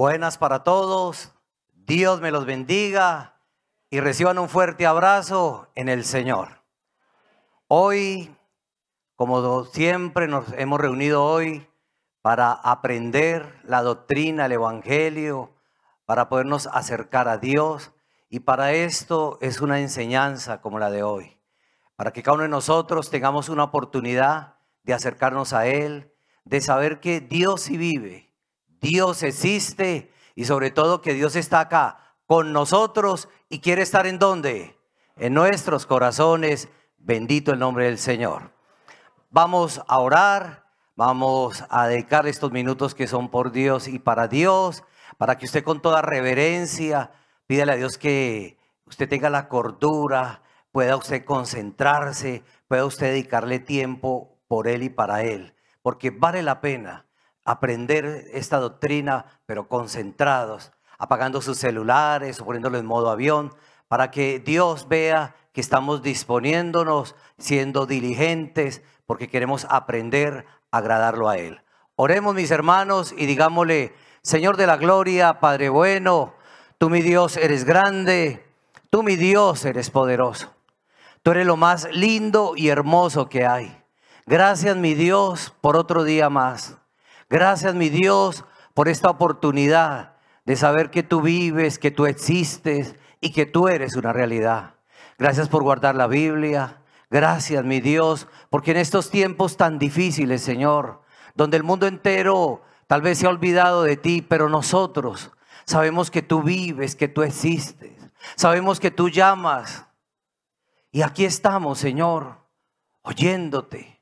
Buenas para todos, Dios me los bendiga y reciban un fuerte abrazo en el Señor. Hoy, como siempre, nos hemos reunido hoy para aprender la doctrina, el Evangelio, para podernos acercar a Dios, y para esto es una enseñanza como la de hoy, para que cada uno de nosotros tengamos una oportunidad de acercarnos a Él, de saber que Dios sí vive, Dios existe y sobre todo que Dios está acá con nosotros y quiere estar ¿en dónde? En nuestros corazones. Bendito el nombre del Señor. Vamos a orar, vamos a dedicar estos minutos que son por Dios y para Dios, para que usted con toda reverencia pídale a Dios que usted tenga la cordura, pueda usted concentrarse, pueda usted dedicarle tiempo por Él y para Él, porque vale la pena aprender esta doctrina, pero concentrados, apagando sus celulares o poniéndolo en modo avión, para que Dios vea que estamos disponiéndonos, siendo diligentes, porque queremos aprender a agradarlo a Él. Oremos, mis hermanos, y digámosle: Señor de la gloria, Padre bueno, tú mi Dios eres grande, tú mi Dios eres poderoso. Tú eres lo más lindo y hermoso que hay. Gracias, mi Dios, por otro día más. Gracias, mi Dios, por esta oportunidad de saber que tú vives, que tú existes y que tú eres una realidad. Gracias por guardar la Biblia. Gracias, mi Dios, porque en estos tiempos tan difíciles, Señor, donde el mundo entero tal vez se ha olvidado de ti, pero nosotros sabemos que tú vives, que tú existes. Sabemos que tú llamas. Y aquí estamos, Señor, oyéndote,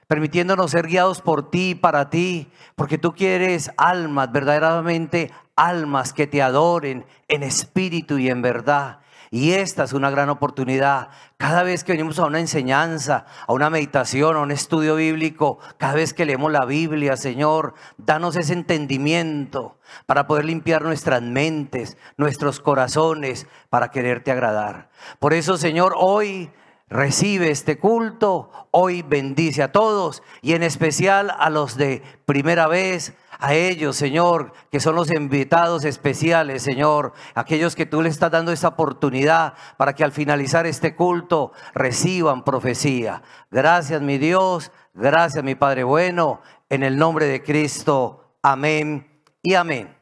permitiéndonos ser guiados por ti, para ti, porque tú quieres almas, verdaderamente almas que te adoren en espíritu y en verdad. Y esta es una gran oportunidad. Cada vez que venimos a una enseñanza, a una meditación, a un estudio bíblico, cada vez que leemos la Biblia, Señor, danos ese entendimiento para poder limpiar nuestras mentes, nuestros corazones, para quererte agradar. Por eso, Señor, hoy recibe este culto, hoy bendice a todos y en especial a los de primera vez, a ellos, Señor, que son los invitados especiales, Señor, aquellos que tú les estás dando esta oportunidad para que al finalizar este culto reciban profecía. Gracias, mi Dios, gracias, mi Padre bueno, en el nombre de Cristo, amén y amén.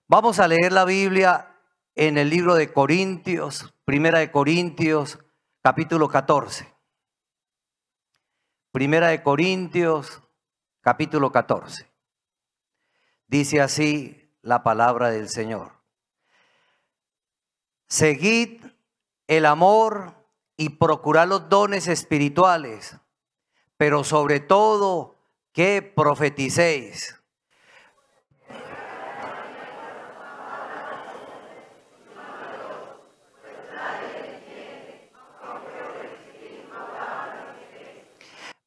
Vamos a leer la Biblia en el libro de Corintios, Primera de Corintios, capítulo 14. Primera de Corintios, capítulo 14. Dice así la palabra del Señor: seguid el amor y procurad los dones espirituales, pero sobre todo que profeticéis.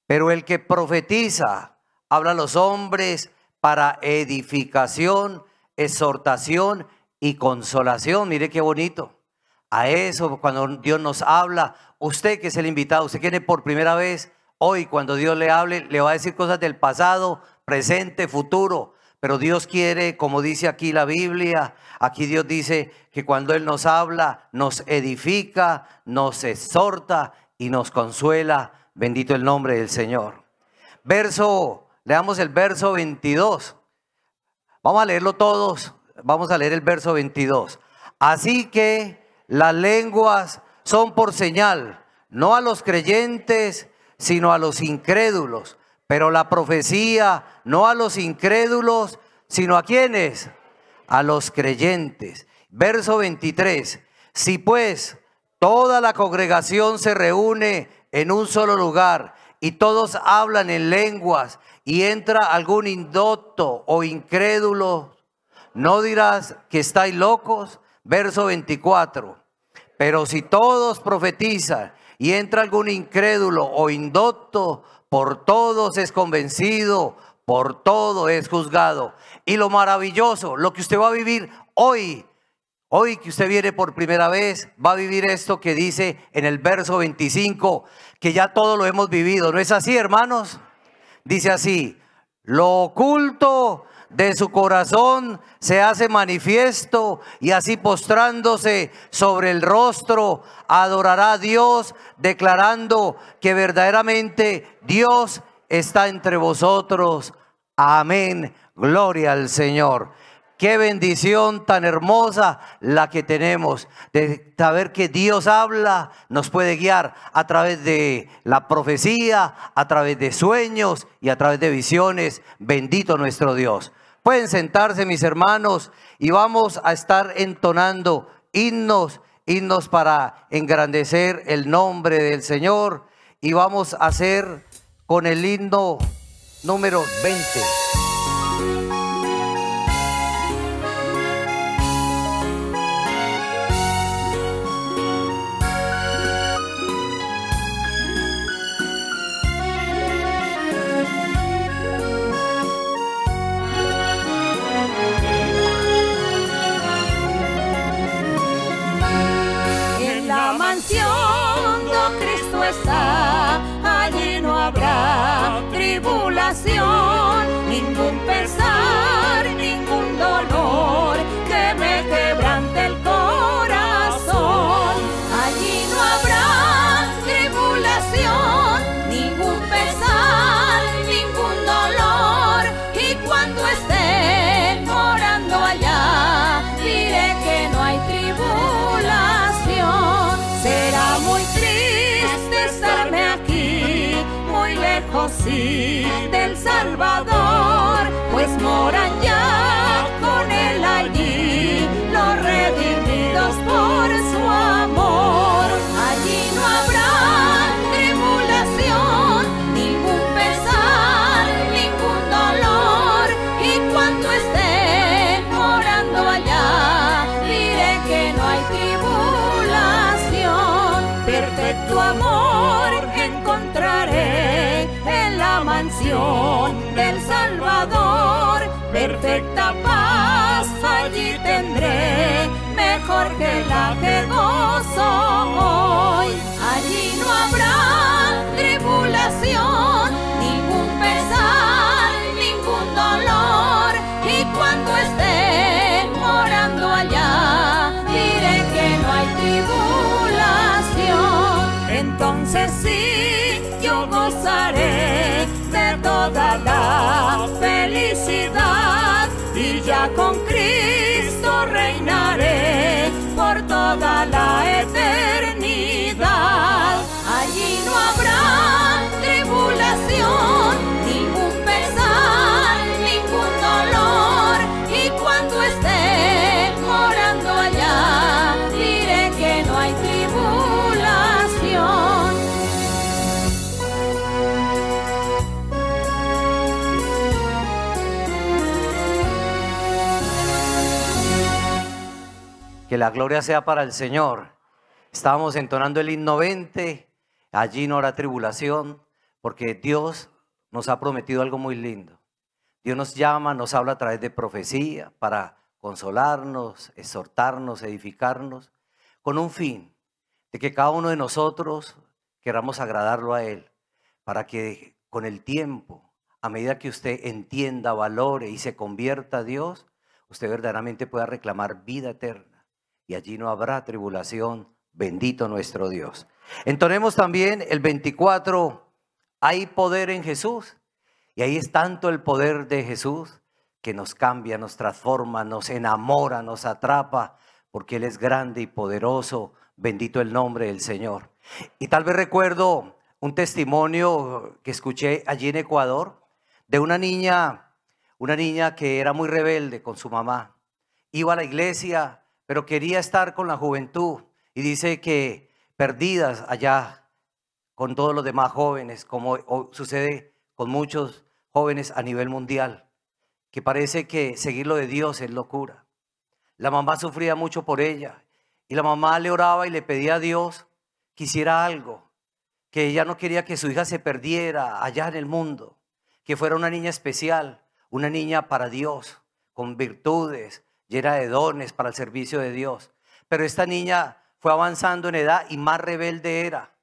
Pero el que profetiza habla a los hombres para edificación, exhortación y consolación. Mire qué bonito. A eso, cuando Dios nos habla, usted que es el invitado, usted que viene por primera vez, hoy cuando Dios le hable, le va a decir cosas del pasado, presente, futuro. Pero Dios quiere, como dice aquí la Biblia, aquí Dios dice que cuando Él nos habla, nos edifica, nos exhorta y nos consuela. Bendito el nombre del Señor. Leamos el verso 22. Vamos a leerlo todos. Vamos a leer el verso 22. Así que las lenguas son por señal, no a los creyentes, sino a los incrédulos. Pero la profecía no a los incrédulos, sino a ¿quiénes? A los creyentes. Verso 23. Si pues toda la congregación se reúne en un solo lugar y todos hablan en lenguas y entra algún indocto o incrédulo, ¿no dirás que estáis locos? Verso 24. Pero si todos profetizan y entra algún incrédulo o indocto, por todos es convencido, por todo es juzgado. Y lo maravilloso, lo que usted va a vivir hoy que usted viene por primera vez, va a vivir esto que dice en el verso 25, que ya todo lo hemos vivido. ¿No es así, hermanos? Dice así: lo oculto de su corazón se hace manifiesto, y así postrándose sobre el rostro adorará a Dios, declarando que verdaderamente Dios está entre vosotros. Amén. Gloria al Señor. Qué bendición tan hermosa la que tenemos de saber que Dios habla, nos puede guiar a través de la profecía, a través de sueños y a través de visiones. Bendito nuestro Dios. Pueden sentarse, mis hermanos, y vamos a estar entonando himnos para engrandecer el nombre del Señor, y vamos a hacer con el himno número 20. Donde Cristo está, allí no habrá tribulación, ningún pesar, ningún dolor que me quebrante el corazón. Allí no habrá tribulación, ningún pesar, ningún dolor, y cuando esté morando allá, diré que no hay tribulación. Será muy triste estarme aquí, muy lejos sí del Salvador, pues moran ya con él allí los redimidos por su amor. Allí no habrá tribulación, ningún pesar, ningún dolor, y cuando esté morando allá, diré que no hay tribulación. Perfecto amor encontraré en la mansión del Salvador, perfecta paz allí tendré, mejor que la que gozo hoy. Allí no habrá tribulación, ningún pesar, ningún dolor, y cuando esté morando allá, diré que no hay tribulación. Entonces sí, yo gozaré de toda la felicidad, y ya con Cristo reinaré por toda la eternidad. Allí no habrá tribulación, ningún pesar, ningún dolor, y cuando esté morando allá, diré que no hay tribulación. Que la gloria sea para el Señor. Estábamos entonando el himno 20. Allí no habrá tribulación, porque Dios nos ha prometido algo muy lindo. Dios nos llama, nos habla a través de profecía para consolarnos, exhortarnos, edificarnos, con un fin, de que cada uno de nosotros queramos agradarlo a Él, para que con el tiempo, a medida que usted entienda, valore y se convierta a Dios, usted verdaderamente pueda reclamar vida eterna. Y allí no habrá tribulación. Bendito nuestro Dios. Entonemos también el 24. Hay poder en Jesús. Y ahí es tanto el poder de Jesús que nos cambia, nos transforma, nos enamora, nos atrapa, porque Él es grande y poderoso. Bendito el nombre del Señor. Y tal vez recuerdo un testimonio que escuché allí en Ecuador de una niña que era muy rebelde con su mamá. Iba a la iglesia, pero quería estar con la juventud, y dice que perdidas allá con todos los demás jóvenes, como sucede con muchos jóvenes a nivel mundial, que parece que seguir lo de Dios es locura. La mamá sufría mucho por ella, y la mamá le oraba y le pedía a Dios que hiciera algo, que ella no quería que su hija se perdiera allá en el mundo, que fuera una niña especial, una niña para Dios, con virtudes, llena de dones para el servicio de Dios. Pero esta niña fue avanzando en edad y más rebelde era.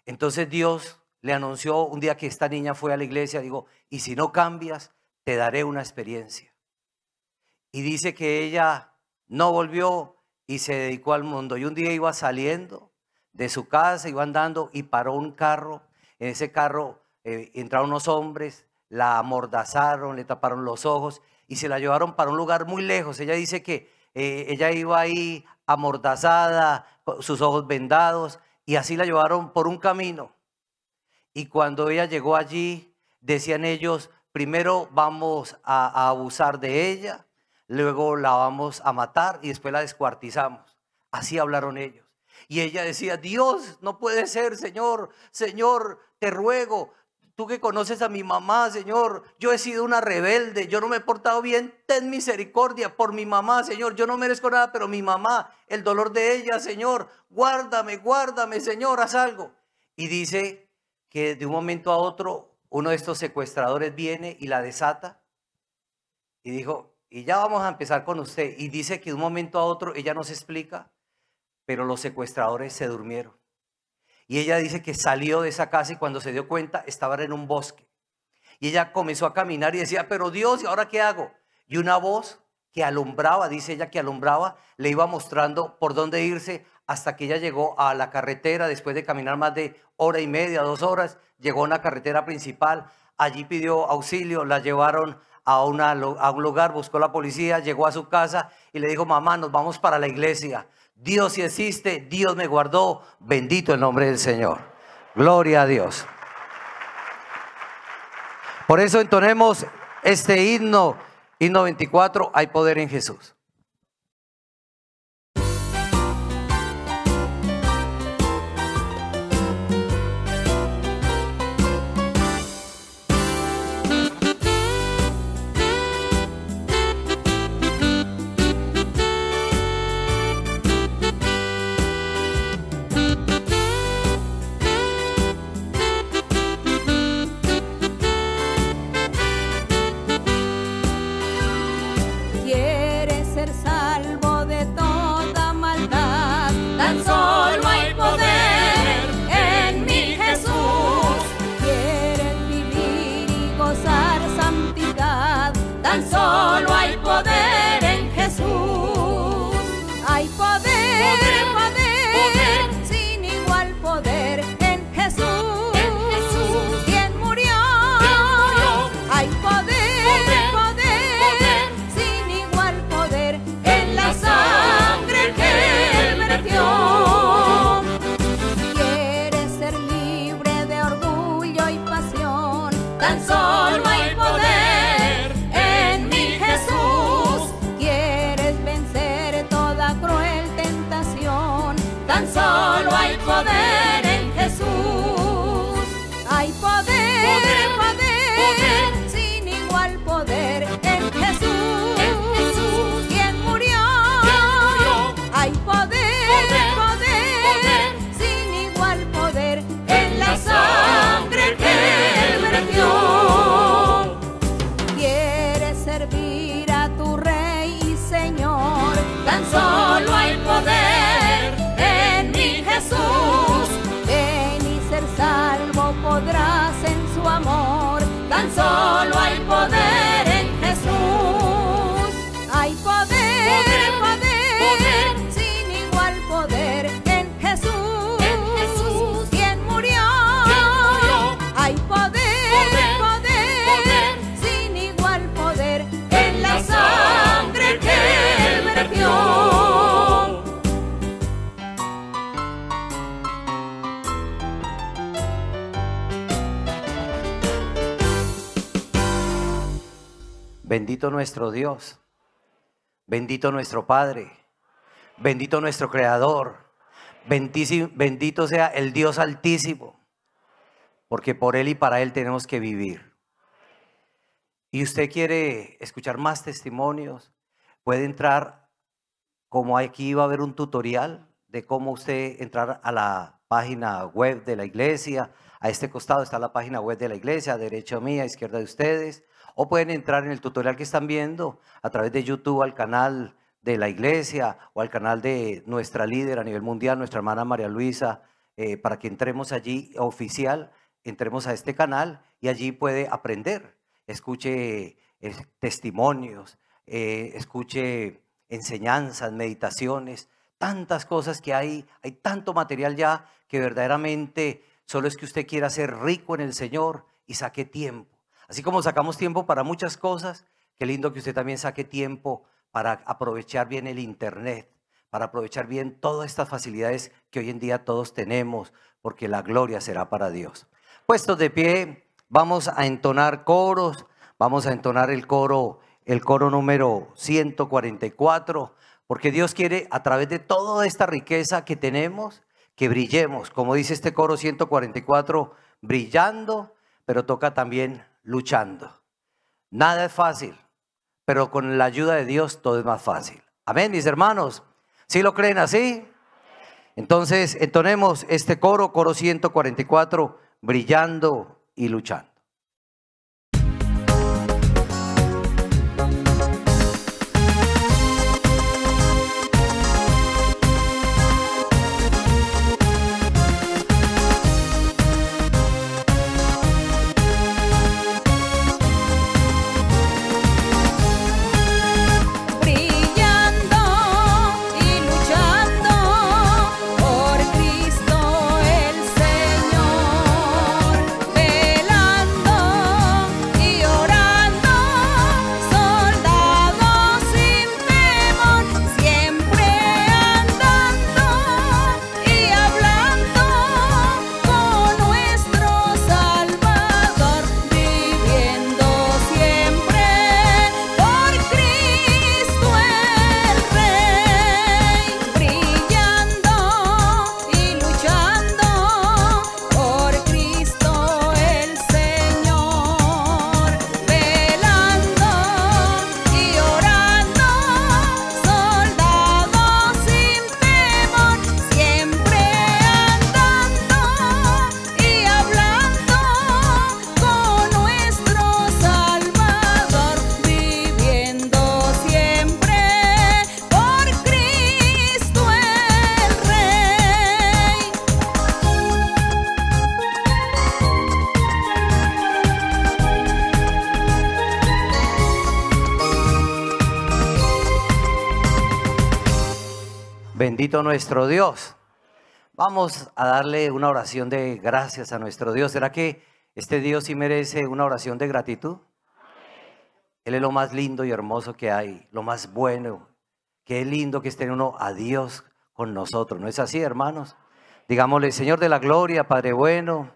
Entonces Dios le anunció un día que esta niña fue a la iglesia, digo, y si no cambias, te daré una experiencia. y dice que ella no volvió y se dedicó al mundo. Y un día iba saliendo de su casa, iba andando y paró un carro. En ese carro entraron unos hombres, la amordazaron, le taparon los ojos y se la llevaron para un lugar muy lejos. Ella dice que ella iba ahí amordazada, con sus ojos vendados, y así la llevaron por un camino. Y cuando ella llegó allí, decían ellos, primero vamos a abusar de ella, luego la vamos a matar y después la descuartizamos. Así hablaron ellos. Y ella decía, Dios, no puede ser, Señor, Señor, te ruego, tú que conoces a mi mamá, Señor, yo he sido una rebelde, yo no me he portado bien, ten misericordia por mi mamá, Señor, yo no merezco nada, pero mi mamá, el dolor de ella, Señor, guárdame, guárdame, Señor, haz algo. Y dice que de un momento a otro, uno de estos secuestradores viene y la desata y dijo, y ya vamos a empezar con usted. Y dice que de un momento a otro, ella no se explica, pero los secuestradores se durmieron. Y ella dice que salió de esa casa y cuando se dio cuenta estaban en un bosque. Y ella comenzó a caminar y decía, pero Dios, ¿y ahora qué hago? Y una voz que alumbraba, dice ella que alumbraba, le iba mostrando por dónde irse hasta que ella llegó a la carretera. Después de caminar más de hora y media, 2 horas, llegó a una carretera principal. Allí pidió auxilio, la llevaron a un lugar, buscó la policía, llegó a su casa y le dijo, mamá, nos vamos para la iglesia. Dios sí existe, Dios me guardó, bendito el nombre del Señor. Gloria a Dios. Por eso entonemos este himno 24, hay poder en Jesús. Solo hay poder en Jesús. Hay poder, poder, sin igual poder en Jesús. Quien murió. Hay poder, poder, sin igual poder en la sangre que Él vertió. Bendito nuestro Dios, bendito nuestro Padre, bendito nuestro Creador, bendito sea el Dios Altísimo, porque por Él y para Él tenemos que vivir. Y usted quiere escuchar más testimonios, puede entrar, como aquí va a haber un tutorial de cómo usted entrar a la página web de la iglesia. A este costado está la página web de la iglesia, a derecha mía, a izquierda de ustedes. O pueden entrar en el tutorial que están viendo a través de YouTube al canal de la iglesia o al canal de nuestra líder a nivel mundial, nuestra hermana María Luisa, para que entremos allí oficial, entremos a este canal y allí puede aprender, escuche testimonios, escuche enseñanzas, meditaciones, tantas cosas que hay tanto material ya que verdaderamente solo es que usted quiera ser rico en el Señor y saque tiempo. Así como sacamos tiempo para muchas cosas, qué lindo que usted también saque tiempo para aprovechar bien el internet, para aprovechar bien todas estas facilidades que hoy en día todos tenemos, porque la gloria será para Dios. Puestos de pie, vamos a entonar coros, vamos a entonar el coro número 144, porque Dios quiere a través de toda esta riqueza que tenemos, que brillemos, como dice este coro 144, brillando, pero toca también luchando. Nada es fácil, pero con la ayuda de Dios todo es más fácil. Amén, mis hermanos. ¿Sí lo creen así? Entonces entonemos este coro 144, brillando y luchando. Bendito nuestro Dios. Vamos a darle una oración de gracias a nuestro Dios. ¿Será que este Dios sí merece una oración de gratitud? Él es lo más lindo y hermoso que hay, lo más bueno. Qué lindo que esté uno a Dios con nosotros. ¿No es así, hermanos? Digámosle: Señor de la gloria, Padre bueno,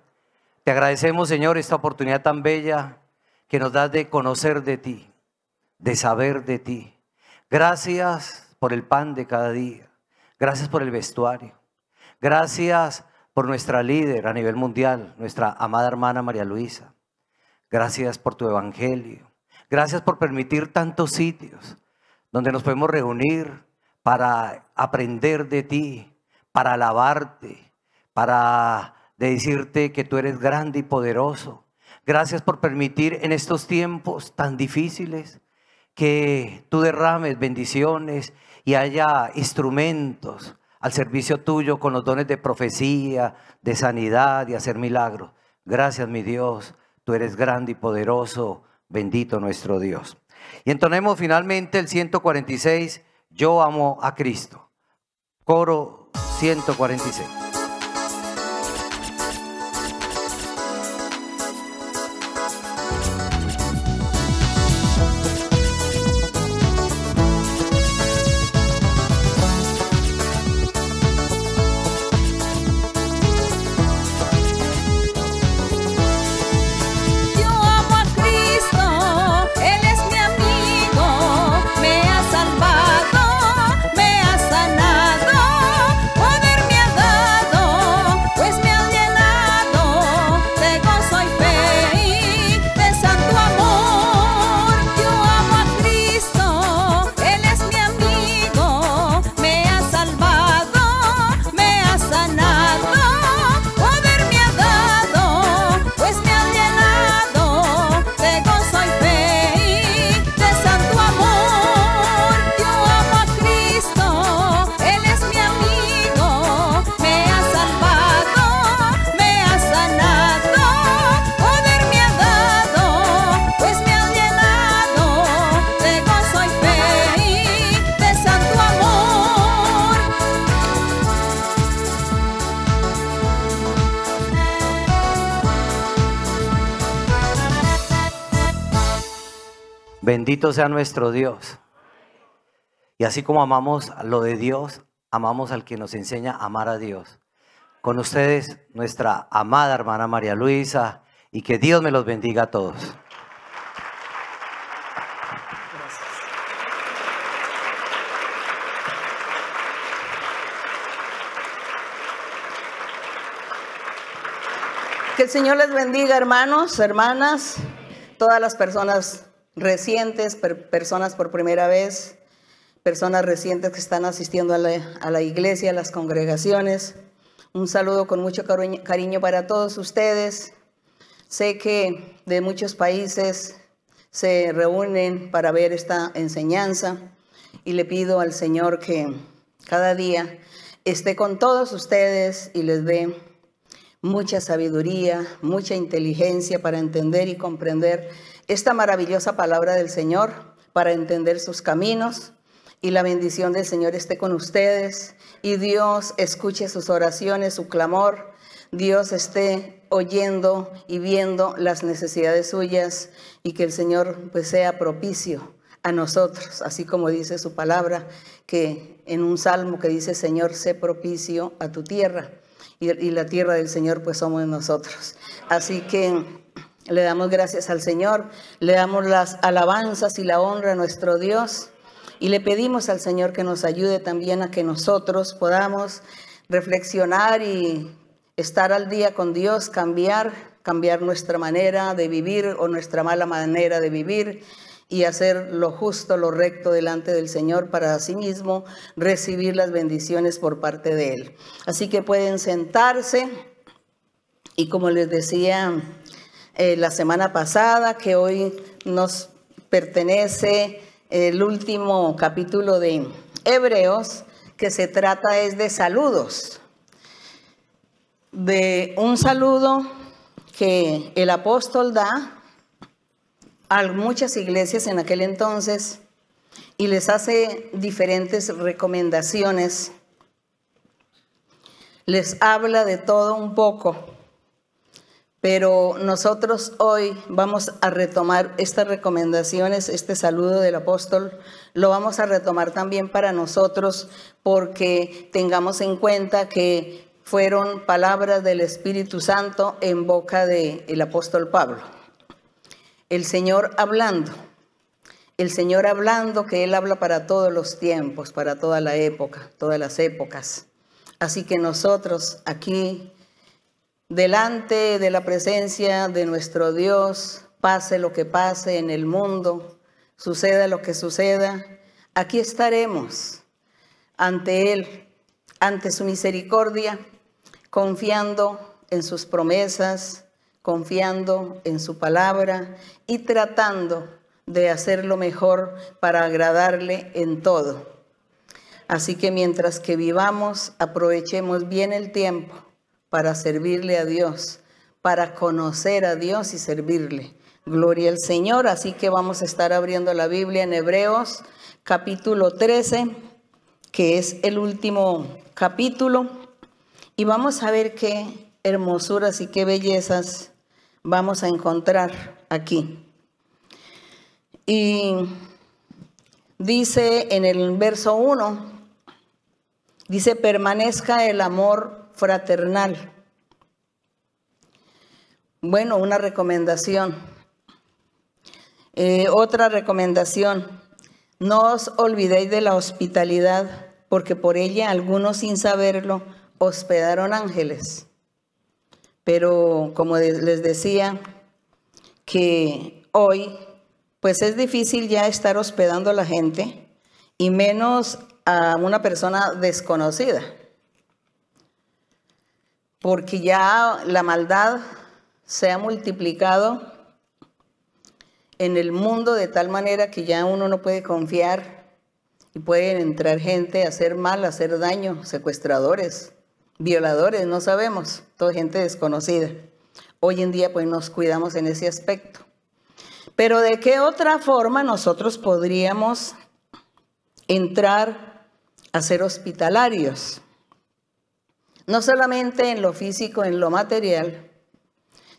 te agradecemos, Señor, esta oportunidad tan bella que nos das de conocer de ti, de saber de ti. Gracias por el pan de cada día. Gracias por el vestuario. Gracias por nuestra líder a nivel mundial, nuestra amada hermana María Luisa. Gracias por tu evangelio. Gracias por permitir tantos sitios donde nos podemos reunir para aprender de ti, para alabarte, para decirte que tú eres grande y poderoso. Gracias por permitir en estos tiempos tan difíciles que tú derrames bendiciones y haya instrumentos al servicio tuyo con los dones de profecía, de sanidad y hacer milagros. Gracias, mi Dios, tú eres grande y poderoso, bendito nuestro Dios. Y entonemos finalmente el 146, yo amo a Cristo. Coro 146. Poder me ha dado Bendito sea nuestro Dios. Y así como amamos lo de Dios, amamos al que nos enseña a amar a Dios. Con ustedes, nuestra amada hermana María Luisa, y que Dios me los bendiga a todos. Que el Señor les bendiga, hermanos, hermanas, todas las personas recientes, personas por primera vez, personas recientes que están asistiendo a la iglesia, a las congregaciones. Un saludo con mucho cariño para todos ustedes. Sé que de muchos países se reúnen para ver esta enseñanza y le pido al Señor que cada día esté con todos ustedes y les dé mucha sabiduría, mucha inteligencia para entender y comprender esta maravillosa palabra del Señor, para entender sus caminos, y la bendición del Señor esté con ustedes, y Dios escuche sus oraciones, su clamor, Dios esté oyendo y viendo las necesidades suyas, y que el Señor pues sea propicio a nosotros, así como dice su palabra, que en un salmo que dice: Señor, sé propicio a tu tierra. Y la tierra del Señor pues somos nosotros. Así que le damos gracias al Señor, le damos las alabanzas y la honra a nuestro Dios, y le pedimos al Señor que nos ayude también a que nosotros podamos reflexionar y estar al día con Dios, cambiar nuestra manera de vivir o nuestra mala manera de vivir, y hacer lo justo, lo recto delante del Señor, para asimismo recibir las bendiciones por parte de Él. Así que pueden sentarse, y como les decía la semana pasada, que hoy nos pertenece el último capítulo de Hebreos, que se trata es de saludos, de un saludo que el apóstol da a muchas iglesias en aquel entonces, y les hace diferentes recomendaciones. Les habla de todo un poco, pero nosotros hoy vamos a retomar estas recomendaciones, este saludo del apóstol, lo vamos a retomar también para nosotros, porque tengamos en cuenta que fueron palabras del Espíritu Santo en boca del apóstol Pablo. El Señor hablando, que Él habla para todos los tiempos, para toda la época, todas las épocas. Así que nosotros aquí, delante de la presencia de nuestro Dios, pase lo que pase en el mundo, suceda lo que suceda, aquí estaremos ante Él, ante su misericordia, confiando en sus promesas, confiando en su palabra y tratando de hacer lo mejor para agradarle en todo. Así que mientras que vivamos, aprovechemos bien el tiempo para servirle a Dios, para conocer a Dios y servirle. Gloria al Señor. Así que vamos a estar abriendo la Biblia en Hebreos capítulo 13, que es el último capítulo, y vamos a ver qué hermosuras y qué bellezas vamos a encontrar aquí. Y dice en el verso 1, dice: permanezca el amor fraternal. Bueno, una recomendación. Otra recomendación: no os olvidéis de la hospitalidad, porque por ella algunos, sin saberlo, hospedaron ángeles. Pero como les decía, que hoy pues es difícil ya estar hospedando a la gente, y menos a una persona desconocida, porque ya la maldad se ha multiplicado en el mundo de tal manera que ya uno no puede confiar, y pueden entrar gente a hacer mal, a hacer daño, secuestradores, violadores, no sabemos, toda gente desconocida. Hoy en día pues nos cuidamos en ese aspecto. Pero ¿de qué otra forma nosotros podríamos entrar a ser hospitalarios? No solamente en lo físico, en lo material,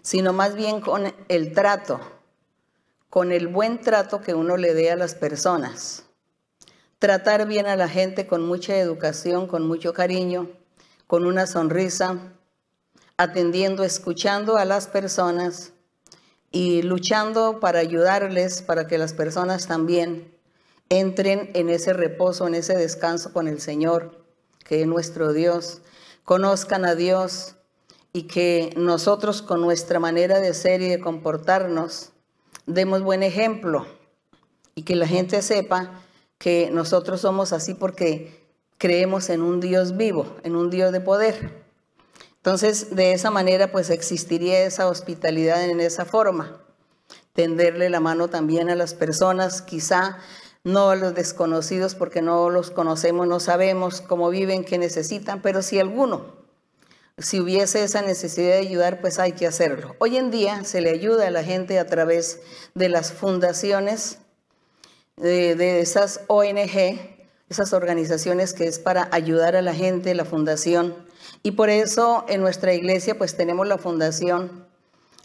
sino más bien con el trato, con el buen trato que uno le dé a las personas. Tratar bien a la gente con mucha educación, con mucho cariño, con una sonrisa, atendiendo, escuchando a las personas y luchando para ayudarles, para que las personas también entren en ese reposo, en ese descanso con el Señor, que es nuestro Dios, conozcan a Dios y que nosotros con nuestra manera de ser y de comportarnos demos buen ejemplo y que la gente sepa que nosotros somos así porque creemos en un Dios vivo, en un Dios de poder. Entonces, de esa manera, pues existiría esa hospitalidad en esa forma. Tenderle la mano también a las personas, quizá no a los desconocidos porque no los conocemos, no sabemos cómo viven, qué necesitan, pero si hubiese esa necesidad de ayudar, pues hay que hacerlo. Hoy en día se le ayuda a la gente a través de las fundaciones, de esas ONG, esas organizaciones que es para ayudar a la gente, la fundación. Y por eso en nuestra iglesia pues tenemos la fundación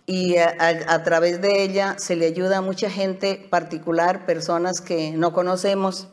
y a través de ella se le ayuda a mucha gente particular, personas que no conocemos,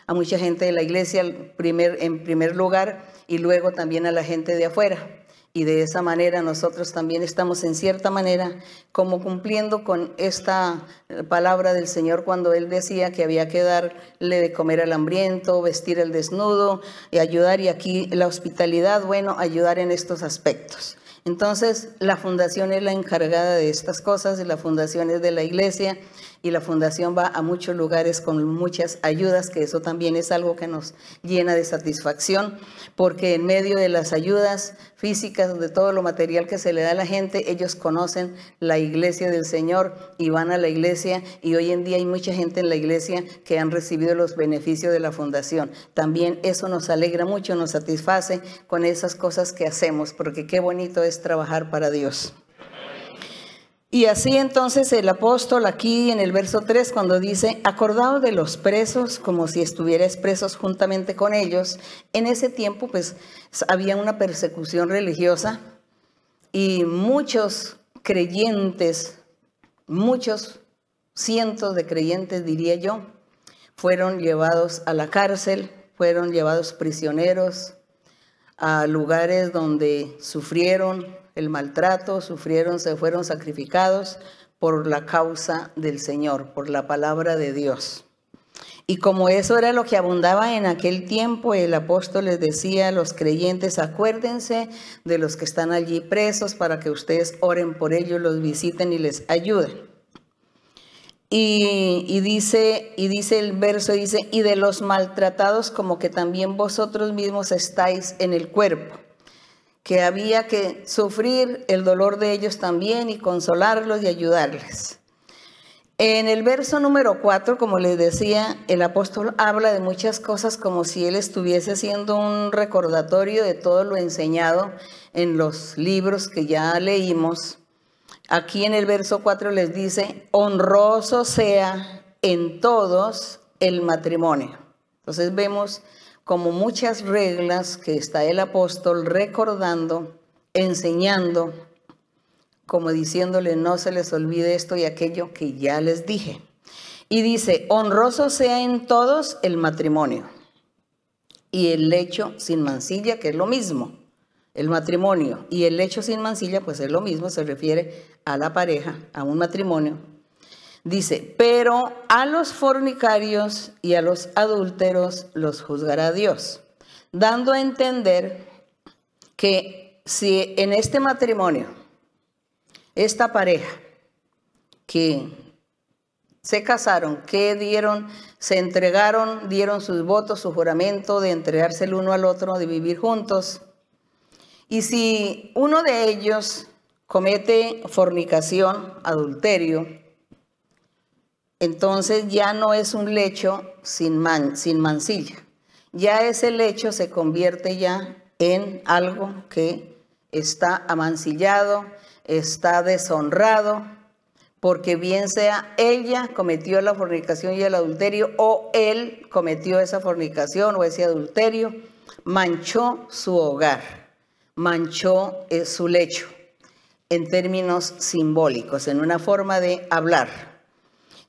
a mucha gente de la iglesia en primer lugar y luego también a la gente de afuera. Y de esa manera nosotros también estamos en cierta manera como cumpliendo con esta palabra del Señor cuando Él decía que había que darle de comer al hambriento, vestir al desnudo y ayudar. Y aquí la hospitalidad, bueno, ayudar en estos aspectos. Entonces la fundación es la encargada de estas cosas y la fundación es de la iglesia y la fundación va a muchos lugares con muchas ayudas, que eso también es algo que nos llena de satisfacción, porque en medio de las ayudas físicas, de todo lo material que se le da a la gente, ellos conocen la iglesia del Señor y van a la iglesia, y hoy en día hay mucha gente en la iglesia que han recibido los beneficios de la fundación. También eso nos alegra mucho, nos satisface con esas cosas que hacemos, porque qué bonito es trabajar para Dios. Y así entonces el apóstol aquí en el verso 3 cuando dice, acordaos de los presos como si estuvierais presos juntamente con ellos. En ese tiempo pues había una persecución religiosa y muchos creyentes, muchos cientos de creyentes diría yo, fueron llevados a la cárcel, fueron llevados prisioneros a lugares donde sufrieron el maltrato, se fueron sacrificados por la causa del Señor, por la palabra de Dios. Y como eso era lo que abundaba en aquel tiempo, el apóstol les decía a los creyentes, acuérdense de los que están allí presos para que ustedes oren por ellos, los visiten y les ayuden. Y dice el verso, dice, y de los maltratados como que también vosotros mismos estáis en el cuerpo, que había que sufrir el dolor de ellos también y consolarlos y ayudarles. En el verso número 4, como les decía, el apóstol habla de muchas cosas como si él estuviese haciendo un recordatorio de todo lo enseñado en los libros que ya leímos. Aquí en el verso 4 les dice, honroso sea en todos el matrimonio. Entonces vemos como muchas reglas que está el apóstol recordando, enseñando, como diciéndole no se les olvide esto y aquello que ya les dije. Y dice, honroso sea en todos el matrimonio y el lecho sin mancilla, que es lo mismo. El matrimonio y el lecho sin mancilla, pues es lo mismo, se refiere a la pareja, a un matrimonio. Dice, pero a los fornicarios y a los adúlteros los juzgará Dios, dando a entender que si en este matrimonio, esta pareja que se casaron, que se entregaron, dieron sus votos, su juramento de entregarse el uno al otro, de vivir juntos, y si uno de ellos comete fornicación, adulterio, entonces ya no es un lecho sin mancilla. Ya ese lecho se convierte ya en algo que está amancillado, está deshonrado, porque bien sea ella cometió la fornicación y el adulterio, o él cometió esa fornicación o ese adulterio, manchó su hogar, manchó su lecho, en términos simbólicos, en una forma de hablar.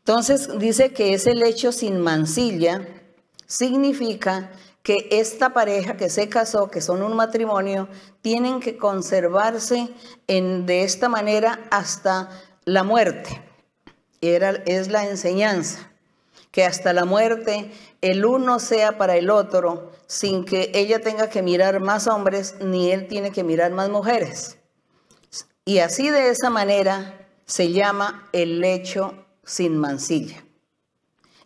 Entonces dice que ese lecho sin mancilla significa que esta pareja que se casó, que son un matrimonio, tienen que conservarse de esta manera hasta la muerte. Es la enseñanza, que hasta la muerte el uno sea para el otro, sin que ella tenga que mirar más hombres, ni él tiene que mirar más mujeres. Y así de esa manera se llama el lecho sin mancilla.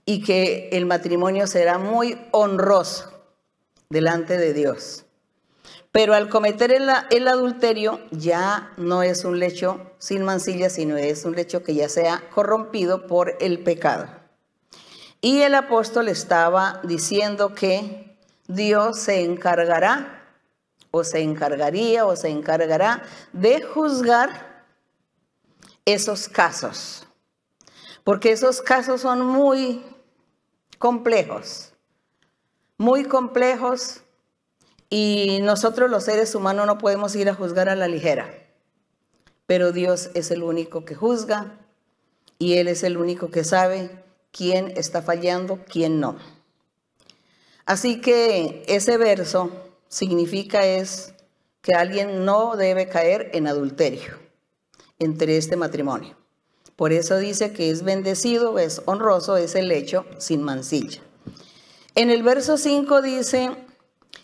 Y que el matrimonio será muy honroso delante de Dios. Pero al cometer el adulterio ya no es un lecho sin mancilla, sino es un lecho que ya se ha corrompido por el pecado. Y el apóstol estaba diciendo que Dios se encargará, o se encargaría, o se encargará de juzgar esos casos. Porque esos casos son muy complejos, y nosotros los seres humanos no podemos ir a juzgar a la ligera. Pero Dios es el único que juzga y Él es el único que sabe quién está fallando, quién no. Así que ese verso significa es que alguien no debe caer en adulterio entre este matrimonio. Por eso dice que es bendecido, es honroso, es el lecho sin mancilla. En el verso 5 dice,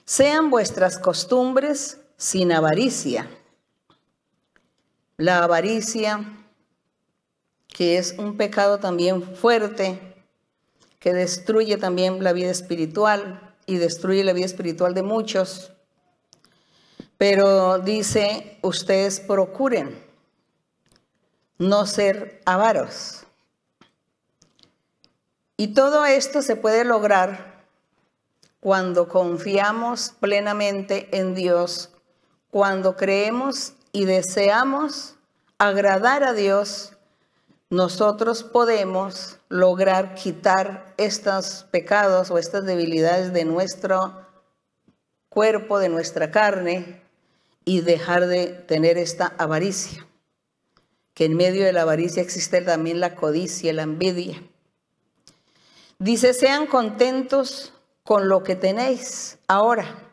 sean vuestras costumbres sin avaricia. La avaricia, que es un pecado también fuerte, que destruye también la vida espiritual y destruye la vida espiritual de muchos. Pero dice, ustedes procuren no ser avaros. Y todo esto se puede lograr cuando confiamos plenamente en Dios, cuando creemos y deseamos agradar a Dios. Nosotros podemos lograr quitar estos pecados o estas debilidades de nuestro cuerpo, de nuestra carne, y dejar de tener esta avaricia. Que en medio de la avaricia existe también la codicia, la envidia. Dice, sean contentos con lo que tenéis ahora.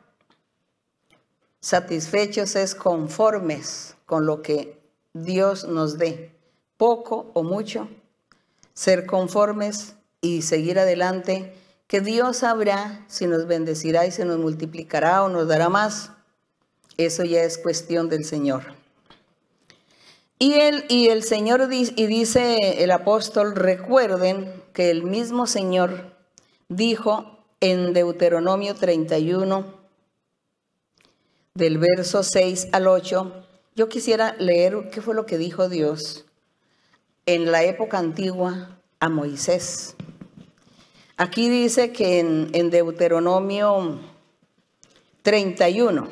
Satisfechos es conformes con lo que Dios nos dé. Poco o mucho, ser conformes y seguir adelante, que Dios sabrá si nos bendecirá y si nos multiplicará o nos dará más. Eso ya es cuestión del Señor. Y el Señor dice el apóstol, recuerden que el mismo Señor dijo en Deuteronomio 31, del verso 6 al 8, yo quisiera leer qué fue lo que dijo Dios en la época antigua a Moisés. Aquí dice que en Deuteronomio 31,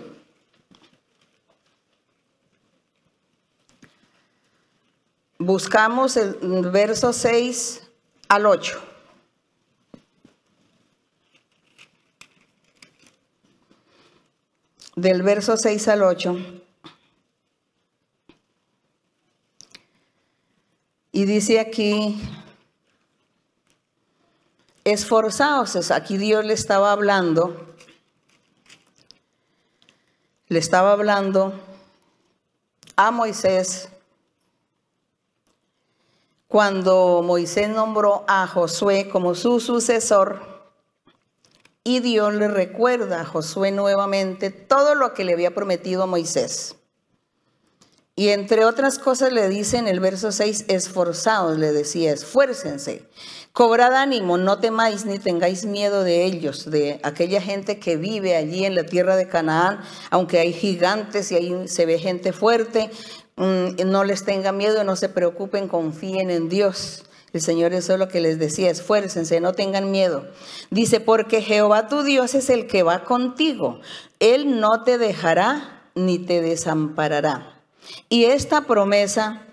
buscamos el verso 6 al 8. Del verso 6 al 8. Y dice aquí, esforzaos. Aquí Dios le estaba hablando a Moisés cuando Moisés nombró a Josué como su sucesor, y Dios le recuerda a Josué nuevamente todo lo que le había prometido a Moisés. Y entre otras cosas le dice en el verso 6, esforzaos, le decía, esfuércense, cobrad ánimo, no temáis ni tengáis miedo de ellos, de aquella gente que vive allí en la tierra de Canaán, aunque hay gigantes y ahí se ve gente fuerte, no les tengan miedo, no se preocupen, confíen en Dios. El Señor eso es lo que les decía, esfuércense, no tengan miedo. Dice, porque Jehová tu Dios es el que va contigo, Él no te dejará ni te desamparará. Y esta promesa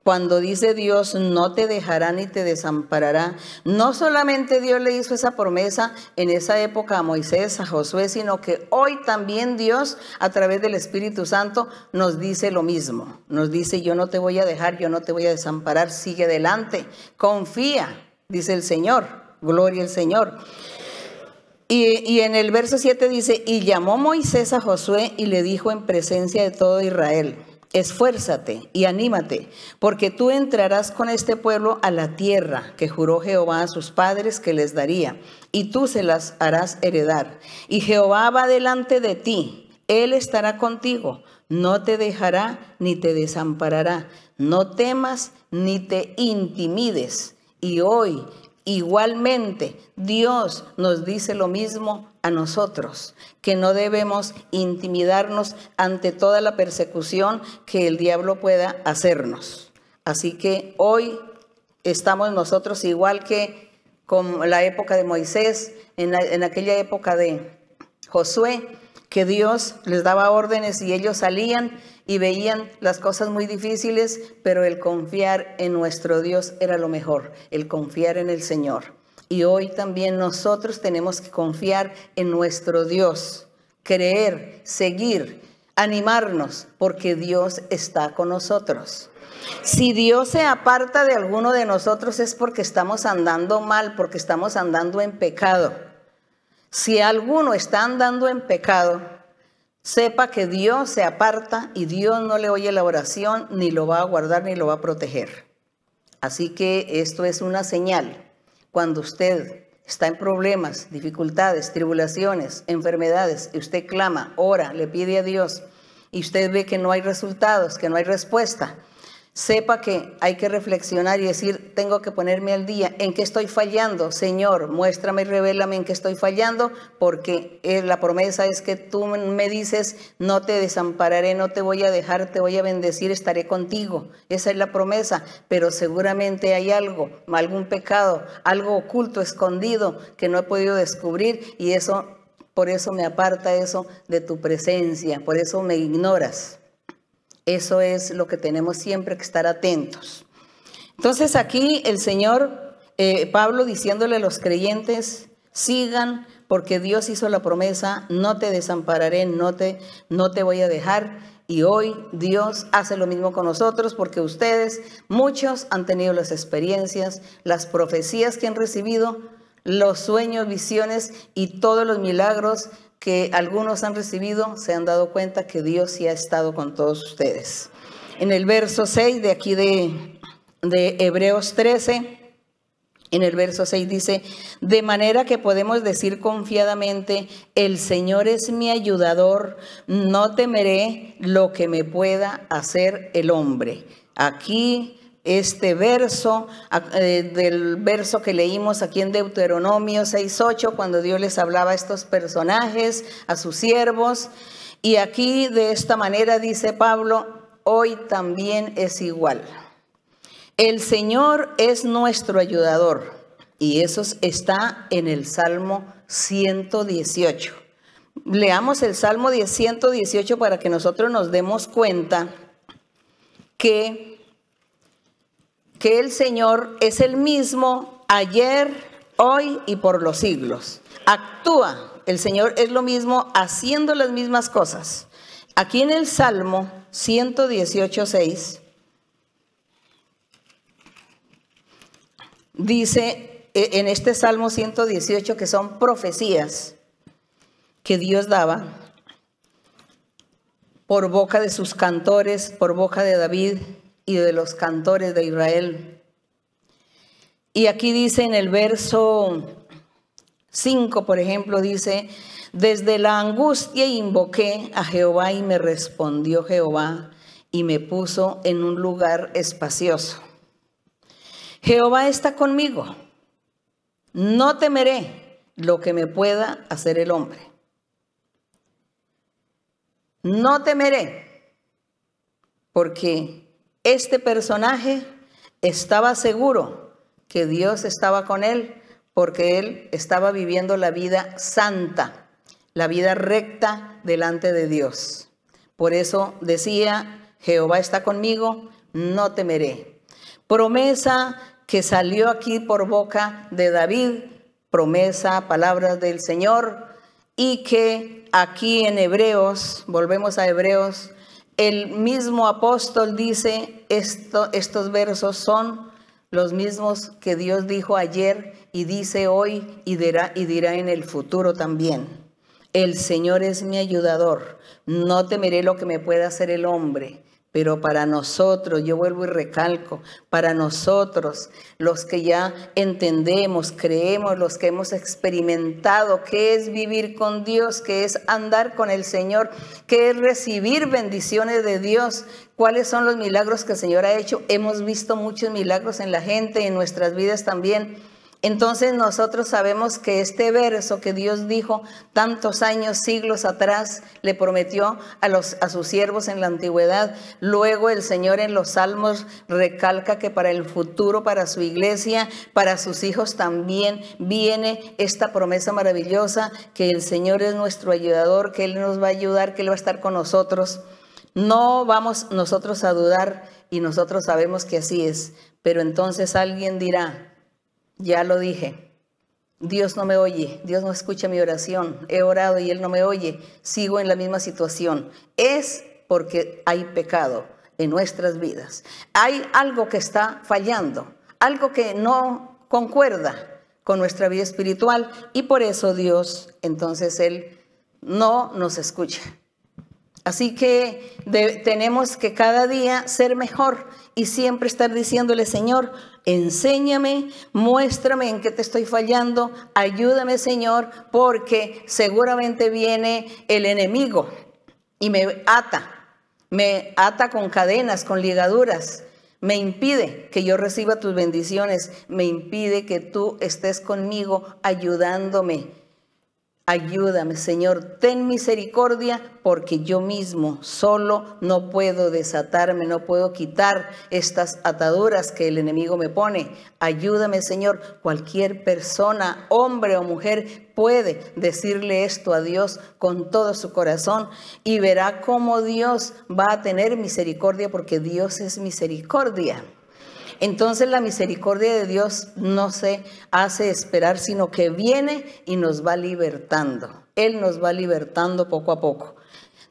Cuando dice Dios, no te dejará ni te desamparará, no solamente Dios le hizo esa promesa en esa época a Moisés, a Josué, sino que hoy también Dios, a través del Espíritu Santo, nos dice lo mismo. Nos dice, yo no te voy a dejar, yo no te voy a desamparar, sigue adelante, confía, dice el Señor, gloria al Señor. Y en el verso 7 dice, y llamó Moisés a Josué y le dijo en presencia de todo Israel, esfuérzate y anímate, porque tú entrarás con este pueblo a la tierra que juró Jehová a sus padres que les daría, y tú se las harás heredar. Y Jehová va delante de ti, Él estará contigo, no te dejará ni te desamparará, no temas ni te intimides. Y hoy, igualmente, Dios nos dice lo mismo a nosotros, que no debemos intimidarnos ante toda la persecución que el diablo pueda hacernos. Así que hoy estamos nosotros igual que con la época de Moisés, en aquella época de Josué, que Dios les daba órdenes y ellos salían y veían las cosas muy difíciles, pero el confiar en nuestro Dios era lo mejor, el confiar en el Señor. Y hoy también nosotros tenemos que confiar en nuestro Dios, creer, seguir, animarnos, porque Dios está con nosotros. Si Dios se aparta de alguno de nosotros es porque estamos andando mal, porque estamos andando en pecado. Si alguno está andando en pecado, sepa que Dios se aparta y Dios no le oye la oración, ni lo va a guardar, ni lo va a proteger. Así que esto es una señal. Cuando usted está en problemas, dificultades, tribulaciones, enfermedades, y usted clama, ora, le pide a Dios, y usted ve que no hay resultados, que no hay respuesta, sepa que hay que reflexionar y decir, tengo que ponerme al día. ¿En qué estoy fallando? Señor, muéstrame y revélame en qué estoy fallando, porque la promesa es que tú me dices, no te desampararé, no te voy a dejar, te voy a bendecir, estaré contigo. Esa es la promesa, pero seguramente hay algo, algún pecado, algo oculto, escondido, que no he podido descubrir y por eso me aparta eso de tu presencia, por eso me ignoras. Eso es lo que tenemos siempre que estar atentos. Entonces aquí el Señor, Pablo diciéndole a los creyentes, sigan porque Dios hizo la promesa, no te desampararé, no te voy a dejar. Y hoy Dios hace lo mismo con nosotros porque ustedes, muchos han tenido las experiencias, las profecías que han recibido, los sueños, visiones y todos los milagros que algunos han recibido, se han dado cuenta que Dios sí ha estado con todos ustedes. En el verso 6 de aquí de Hebreos 13, en el verso 6 dice, de manera que podemos decir confiadamente, el Señor es mi ayudador, no temeré lo que me pueda hacer el hombre. Aquí este verso, del verso que leímos aquí en Deuteronomio 6:8, cuando Dios les hablaba a estos personajes, a sus siervos. Y aquí de esta manera dice Pablo, hoy también es igual. El Señor es nuestro ayudador. Y eso está en el Salmo 118. Leamos el Salmo 118 para que nosotros nos demos cuenta que el Señor es el mismo ayer, hoy y por los siglos. Actúa, el Señor es lo mismo haciendo las mismas cosas. Aquí en el Salmo 118:6 dice, en este Salmo 118 que son profecías que Dios daba por boca de sus cantores, por boca de David y de los cantores de Israel. Y aquí dice en el verso 5, por ejemplo, dice, desde la angustia invoqué a Jehová y me respondió Jehová y me puso en un lugar espacioso. Jehová está conmigo, no temeré lo que me pueda hacer el hombre. No temeré, porque este personaje estaba seguro que Dios estaba con él porque él estaba viviendo la vida santa, la vida recta delante de Dios. Por eso decía, Jehová está conmigo, no temeré. Promesa que salió aquí por boca de David, promesa, palabras del Señor, y que aquí en Hebreos, volvemos a Hebreos, el mismo apóstol dice, estos versos son los mismos que Dios dijo ayer y dice hoy y dirá en el futuro también. El Señor es mi ayudador, no temeré lo que me pueda hacer el hombre. Pero para nosotros, yo vuelvo y recalco, para nosotros, los que ya entendemos, creemos, los que hemos experimentado qué es vivir con Dios, qué es andar con el Señor, qué es recibir bendiciones de Dios, cuáles son los milagros que el Señor ha hecho. Hemos visto muchos milagros en la gente, en nuestras vidas también. Entonces nosotros sabemos que este verso que Dios dijo tantos años, siglos atrás, le prometió a sus siervos en la antigüedad. Luego el Señor en los Salmos recalca que para el futuro, para su iglesia, para sus hijos también viene esta promesa maravillosa, que el Señor es nuestro ayudador, que Él nos va a ayudar, que Él va a estar con nosotros. No vamos nosotros a dudar y nosotros sabemos que así es. Pero entonces alguien dirá, ya lo dije, Dios no me oye, Dios no escucha mi oración, he orado y Él no me oye, sigo en la misma situación. Es porque hay pecado en nuestras vidas. Hay algo que está fallando, algo que no concuerda con nuestra vida espiritual y por eso Dios, entonces Él no nos escucha. Así que tenemos que cada día ser mejor y siempre estar diciéndole, Señor, enséñame, muéstrame en qué te estoy fallando, ayúdame, Señor, porque seguramente viene el enemigo y me ata con cadenas, con ligaduras, me impide que yo reciba tus bendiciones, me impide que tú estés conmigo ayudándome. Ayúdame, Señor, ten misericordia, porque yo mismo solo no puedo desatarme, no puedo quitar estas ataduras que el enemigo me pone. Ayúdame, Señor. Cualquier persona, hombre o mujer, puede decirle esto a Dios con todo su corazón y verá cómo Dios va a tener misericordia, porque Dios es misericordia. Entonces la misericordia de Dios no se hace esperar, sino que viene y nos va libertando. Él nos va libertando poco a poco.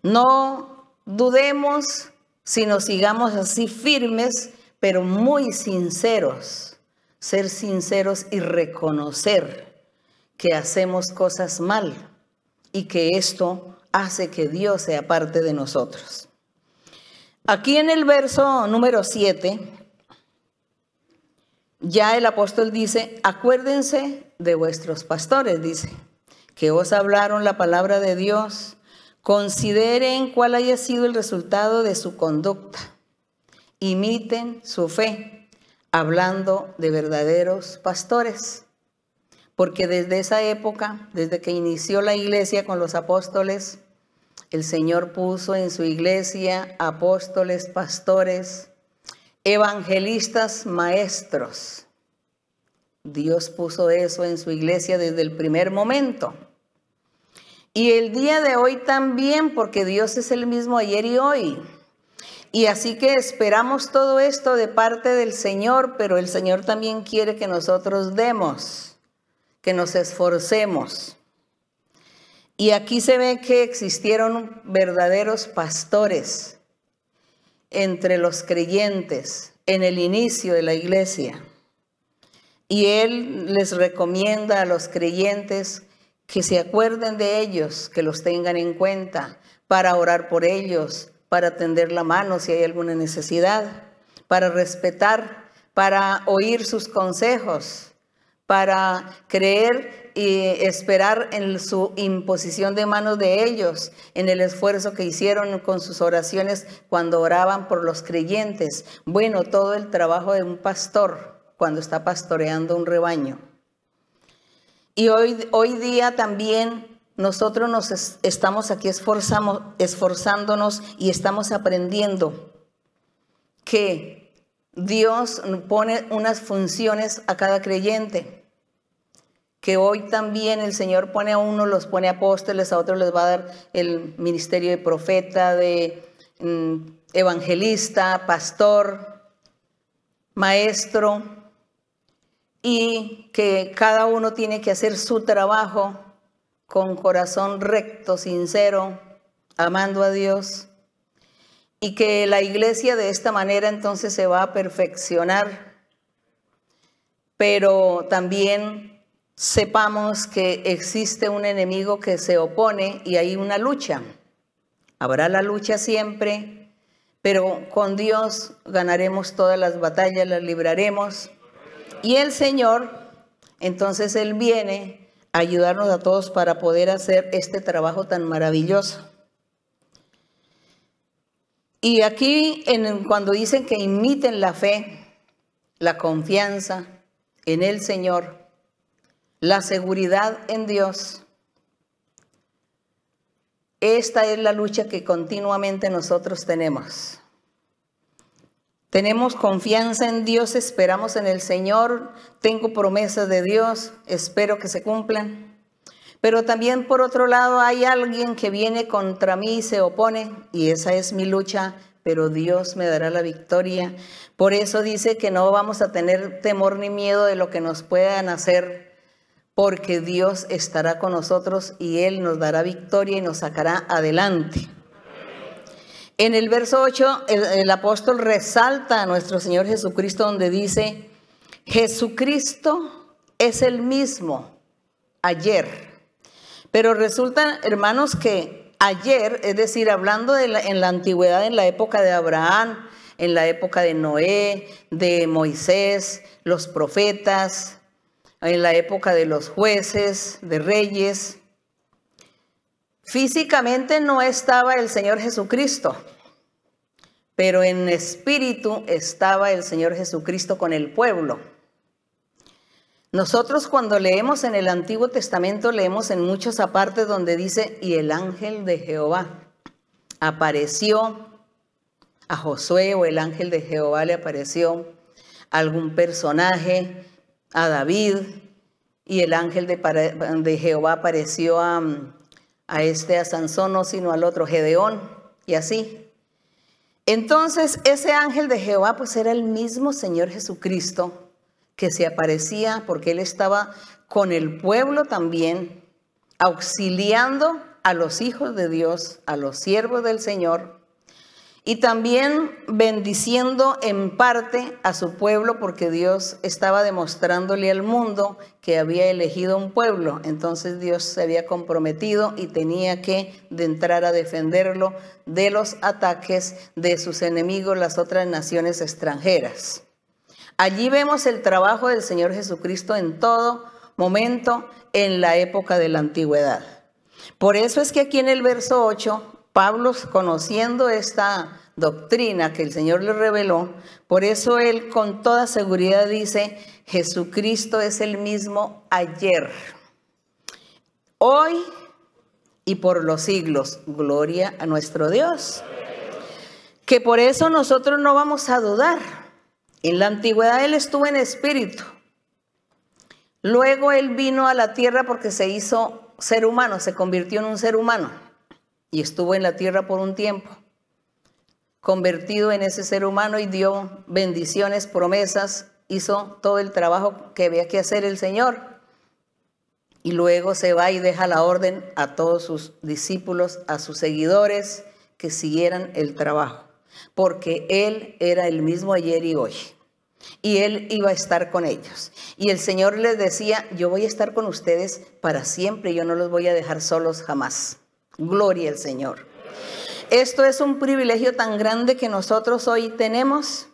No dudemos, sino sigamos así firmes, pero muy sinceros. Ser sinceros y reconocer que hacemos cosas mal y que esto hace que Dios sea parte de nosotros. Aquí en el verso número 7... ya el apóstol dice, acuérdense de vuestros pastores, dice, que os hablaron la palabra de Dios, consideren cuál haya sido el resultado de su conducta, imiten su fe, hablando de verdaderos pastores, porque desde esa época, desde que inició la iglesia con los apóstoles, el Señor puso en su iglesia apóstoles, pastores, evangelistas, maestros. Dios puso eso en su iglesia desde el primer momento. Y el día de hoy también, porque Dios es el mismo ayer y hoy. Y así que esperamos todo esto de parte del Señor, pero el Señor también quiere que nosotros demos, que nos esforcemos. Y aquí se ve que existieron verdaderos pastores entre los creyentes en el inicio de la iglesia. Y Él les recomienda a los creyentes que se acuerden de ellos, que los tengan en cuenta para orar por ellos, para tender la mano si hay alguna necesidad, para respetar, para oír sus consejos, para creer y esperar en su imposición de manos de ellos, en el esfuerzo que hicieron con sus oraciones cuando oraban por los creyentes. Bueno, todo el trabajo de un pastor cuando está pastoreando un rebaño. Y hoy día también nosotros nos estamos aquí esforzándonos y estamos aprendiendo que Dios pone unas funciones a cada creyente, que hoy también el Señor pone a unos, los pone apóstoles, a otros les va a dar el ministerio de profeta, de evangelista, pastor, maestro, y que cada uno tiene que hacer su trabajo con corazón recto, sincero, amando a Dios, y que la iglesia de esta manera entonces se va a perfeccionar, pero también sepamos que existe un enemigo que se opone y hay una lucha. Habrá la lucha siempre, pero con Dios ganaremos todas las batallas, las libraremos. Y el Señor, entonces Él viene a ayudarnos a todos para poder hacer este trabajo tan maravilloso. Y aquí cuando dicen que imiten la fe, la confianza en el Señor, la seguridad en Dios, esta es la lucha que continuamente nosotros tenemos. Tenemos confianza en Dios, esperamos en el Señor, tengo promesas de Dios, espero que se cumplan. Pero también por otro lado hay alguien que viene contra mí y se opone, y esa es mi lucha, pero Dios me dará la victoria. Por eso dice que no vamos a tener temor ni miedo de lo que nos puedan hacer, porque Dios estará con nosotros y Él nos dará victoria y nos sacará adelante. En el verso 8, el apóstol resalta a nuestro Señor Jesucristo, donde dice, Jesucristo es el mismo ayer. Pero resulta, hermanos, que ayer, es decir, hablando en la antigüedad, en la época de Abraham, en la época de Noé, de Moisés, los profetas, en la época de los jueces, de reyes, físicamente no estaba el Señor Jesucristo, pero en espíritu estaba el Señor Jesucristo con el pueblo. Nosotros cuando leemos en el Antiguo Testamento, leemos en muchos apartes donde dice, y el ángel de Jehová apareció a Josué, o el ángel de Jehová le apareció a algún personaje, a David, y el ángel de Jehová apareció a Sansón, no sino al otro, Gedeón, y así. Entonces ese ángel de Jehová pues era el mismo Señor Jesucristo, que se aparecía porque Él estaba con el pueblo también, auxiliando a los hijos de Dios, a los siervos del Señor, y también bendiciendo en parte a su pueblo, porque Dios estaba demostrándole al mundo que había elegido un pueblo. Entonces Dios se había comprometido y tenía que entrar a defenderlo de los ataques de sus enemigos, las otras naciones extranjeras. Allí vemos el trabajo del Señor Jesucristo en todo momento en la época de la antigüedad. Por eso es que aquí en el verso 8, Pablo, conociendo esta doctrina que el Señor le reveló, por eso él con toda seguridad dice, Jesucristo es el mismo ayer, hoy y por los siglos. Gloria a nuestro Dios. Que por eso nosotros no vamos a dudar. En la antigüedad Él estuvo en espíritu. Luego Él vino a la tierra porque se hizo ser humano, se convirtió en un ser humano y estuvo en la tierra por un tiempo, convertido en ese ser humano, y dio bendiciones, promesas, hizo todo el trabajo que había que hacer el Señor. Y luego se va y deja la orden a todos sus discípulos, a sus seguidores, que siguieran el trabajo, porque Él era el mismo ayer y hoy, y Él iba a estar con ellos. Y el Señor les decía, yo voy a estar con ustedes para siempre, yo no los voy a dejar solos jamás. Gloria al Señor. Esto es un privilegio tan grande que nosotros hoy tenemos,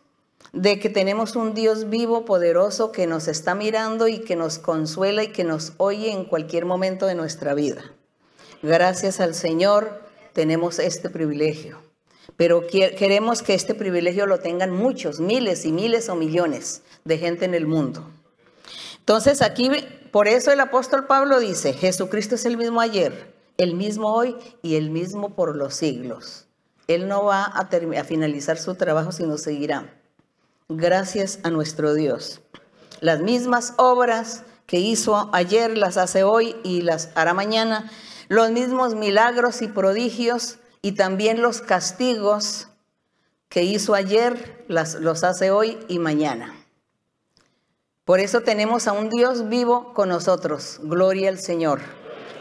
de que tenemos un Dios vivo, poderoso, que nos está mirando y que nos consuela y que nos oye en cualquier momento de nuestra vida. Gracias al Señor tenemos este privilegio. Pero queremos que este privilegio lo tengan muchos, miles y miles o millones de gente en el mundo. Entonces aquí, por eso el apóstol Pablo dice, Jesucristo es el mismo ayer, el mismo hoy y el mismo por los siglos. Él no va a finalizar su trabajo, sino seguirá. Gracias a nuestro Dios. Las mismas obras que hizo ayer las hace hoy y las hará mañana. Los mismos milagros y prodigios, y también los castigos que hizo ayer, los hace hoy y mañana. Por eso tenemos a un Dios vivo con nosotros. Gloria al Señor.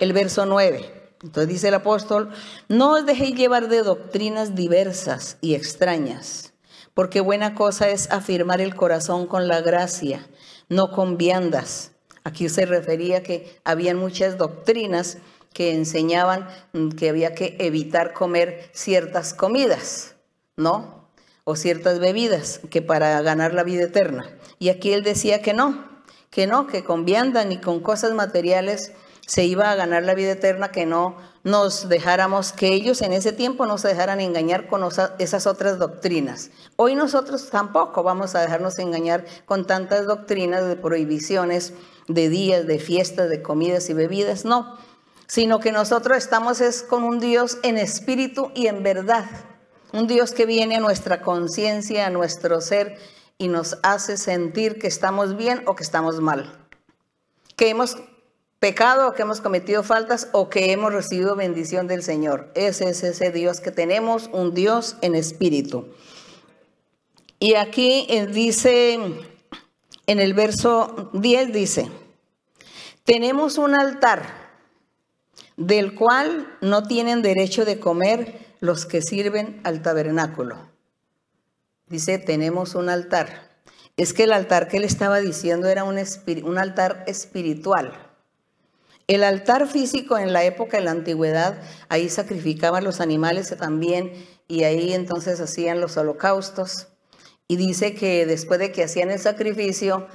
El verso 9. Entonces dice el apóstol, no os dejéis llevar de doctrinas diversas y extrañas, porque buena cosa es afirmar el corazón con la gracia, no con viandas. Aquí se refería que habían muchas doctrinas que enseñaban que había que evitar comer ciertas comidas, ¿no? O ciertas bebidas, que para ganar la vida eterna. Y aquí él decía que con vianda ni con cosas materiales se iba a ganar la vida eterna, que no nos dejáramos, que ellos en ese tiempo no se dejaran engañar con esas otras doctrinas. Hoy nosotros tampoco vamos a dejarnos engañar con tantas doctrinas de prohibiciones, de días, de fiestas, de comidas y bebidas, no. Sino que nosotros estamos con un Dios en espíritu y en verdad. Un Dios que viene a nuestra conciencia, a nuestro ser y nos hace sentir que estamos bien o que estamos mal. Que hemos pecado o que hemos cometido faltas o que hemos recibido bendición del Señor. Ese es ese Dios que tenemos, un Dios en espíritu. Y aquí dice, en el verso 10 dice, tenemos un altar del cual no tienen derecho de comer los que sirven al tabernáculo. Dice, tenemos un altar. Es que el altar que él estaba diciendo era un altar espiritual. El altar físico en la época de la antigüedad, ahí sacrificaban los animales también y ahí entonces hacían los holocaustos. Y dice que después de que hacían el sacrificio,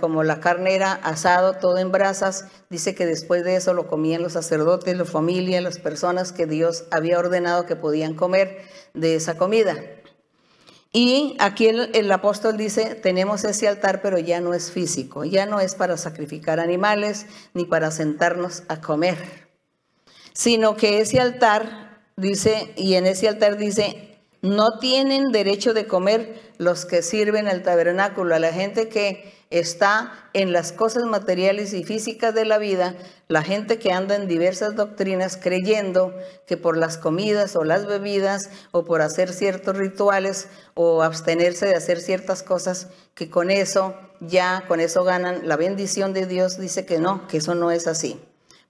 como la carne era asado, todo en brasas, dice que después de eso lo comían los sacerdotes, la familia, las personas que Dios había ordenado que podían comer de esa comida. Y aquí el apóstol dice, tenemos ese altar, pero ya no es físico, ya no es para sacrificar animales ni para sentarnos a comer, sino que ese altar, dice, y en ese altar dice, no tienen derecho de comer los que sirven al tabernáculo. A la gente que está en las cosas materiales y físicas de la vida, la gente que anda en diversas doctrinas creyendo que por las comidas o las bebidas o por hacer ciertos rituales o abstenerse de hacer ciertas cosas, que con eso ganan la bendición de Dios, dice que no, que eso no es así.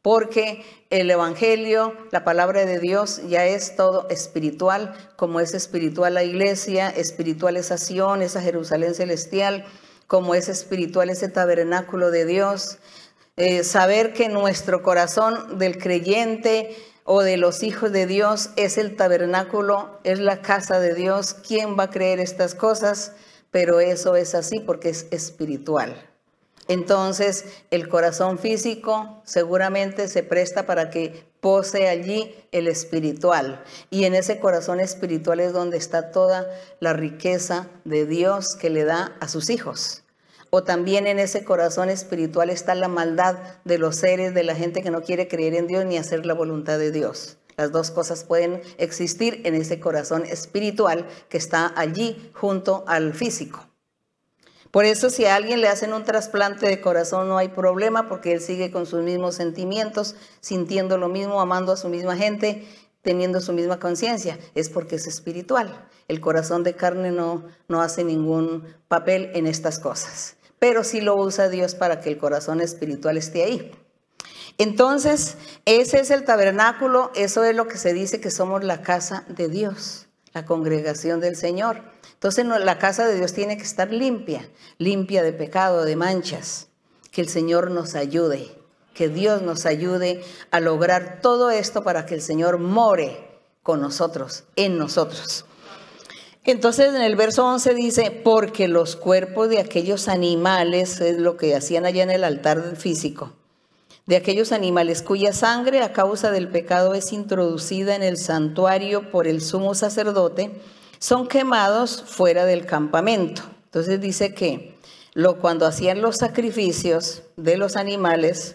Porque el evangelio, la palabra de Dios ya es todo espiritual, como es espiritual la iglesia, espiritual esa Sion, esa Jerusalén celestial, como es espiritual ese tabernáculo de Dios. Saber que nuestro corazón del creyente o de los hijos de Dios es el tabernáculo, es la casa de Dios. ¿Quién va a creer estas cosas? Pero eso es así porque es espiritual. Entonces, el corazón físico seguramente se presta para que pose allí el espiritual. Y en ese corazón espiritual es donde está toda la riqueza de Dios que le da a sus hijos. O también en ese corazón espiritual está la maldad de los seres, de la gente que no quiere creer en Dios ni hacer la voluntad de Dios. Las dos cosas pueden existir en ese corazón espiritual que está allí junto al físico. Por eso si a alguien le hacen un trasplante de corazón no hay problema, porque él sigue con sus mismos sentimientos, sintiendo lo mismo, amando a su misma gente, teniendo su misma conciencia. Es porque es espiritual. El corazón de carne no hace ningún papel en estas cosas. Pero sí lo usa Dios para que el corazón espiritual esté ahí. Entonces, ese es el tabernáculo, eso es lo que se dice que somos la casa de Dios, la congregación del Señor. Entonces la casa de Dios tiene que estar limpia, limpia de pecado, de manchas. Que el Señor nos ayude, que Dios nos ayude a lograr todo esto para que el Señor more con nosotros, en nosotros. Entonces en el verso 11 dice, porque los cuerpos de aquellos animales, es lo que hacían allá en el altar físico, de aquellos animales cuya sangre a causa del pecado es introducida en el santuario por el sumo sacerdote, son quemados fuera del campamento. Entonces dice que cuando hacían los sacrificios de los animales,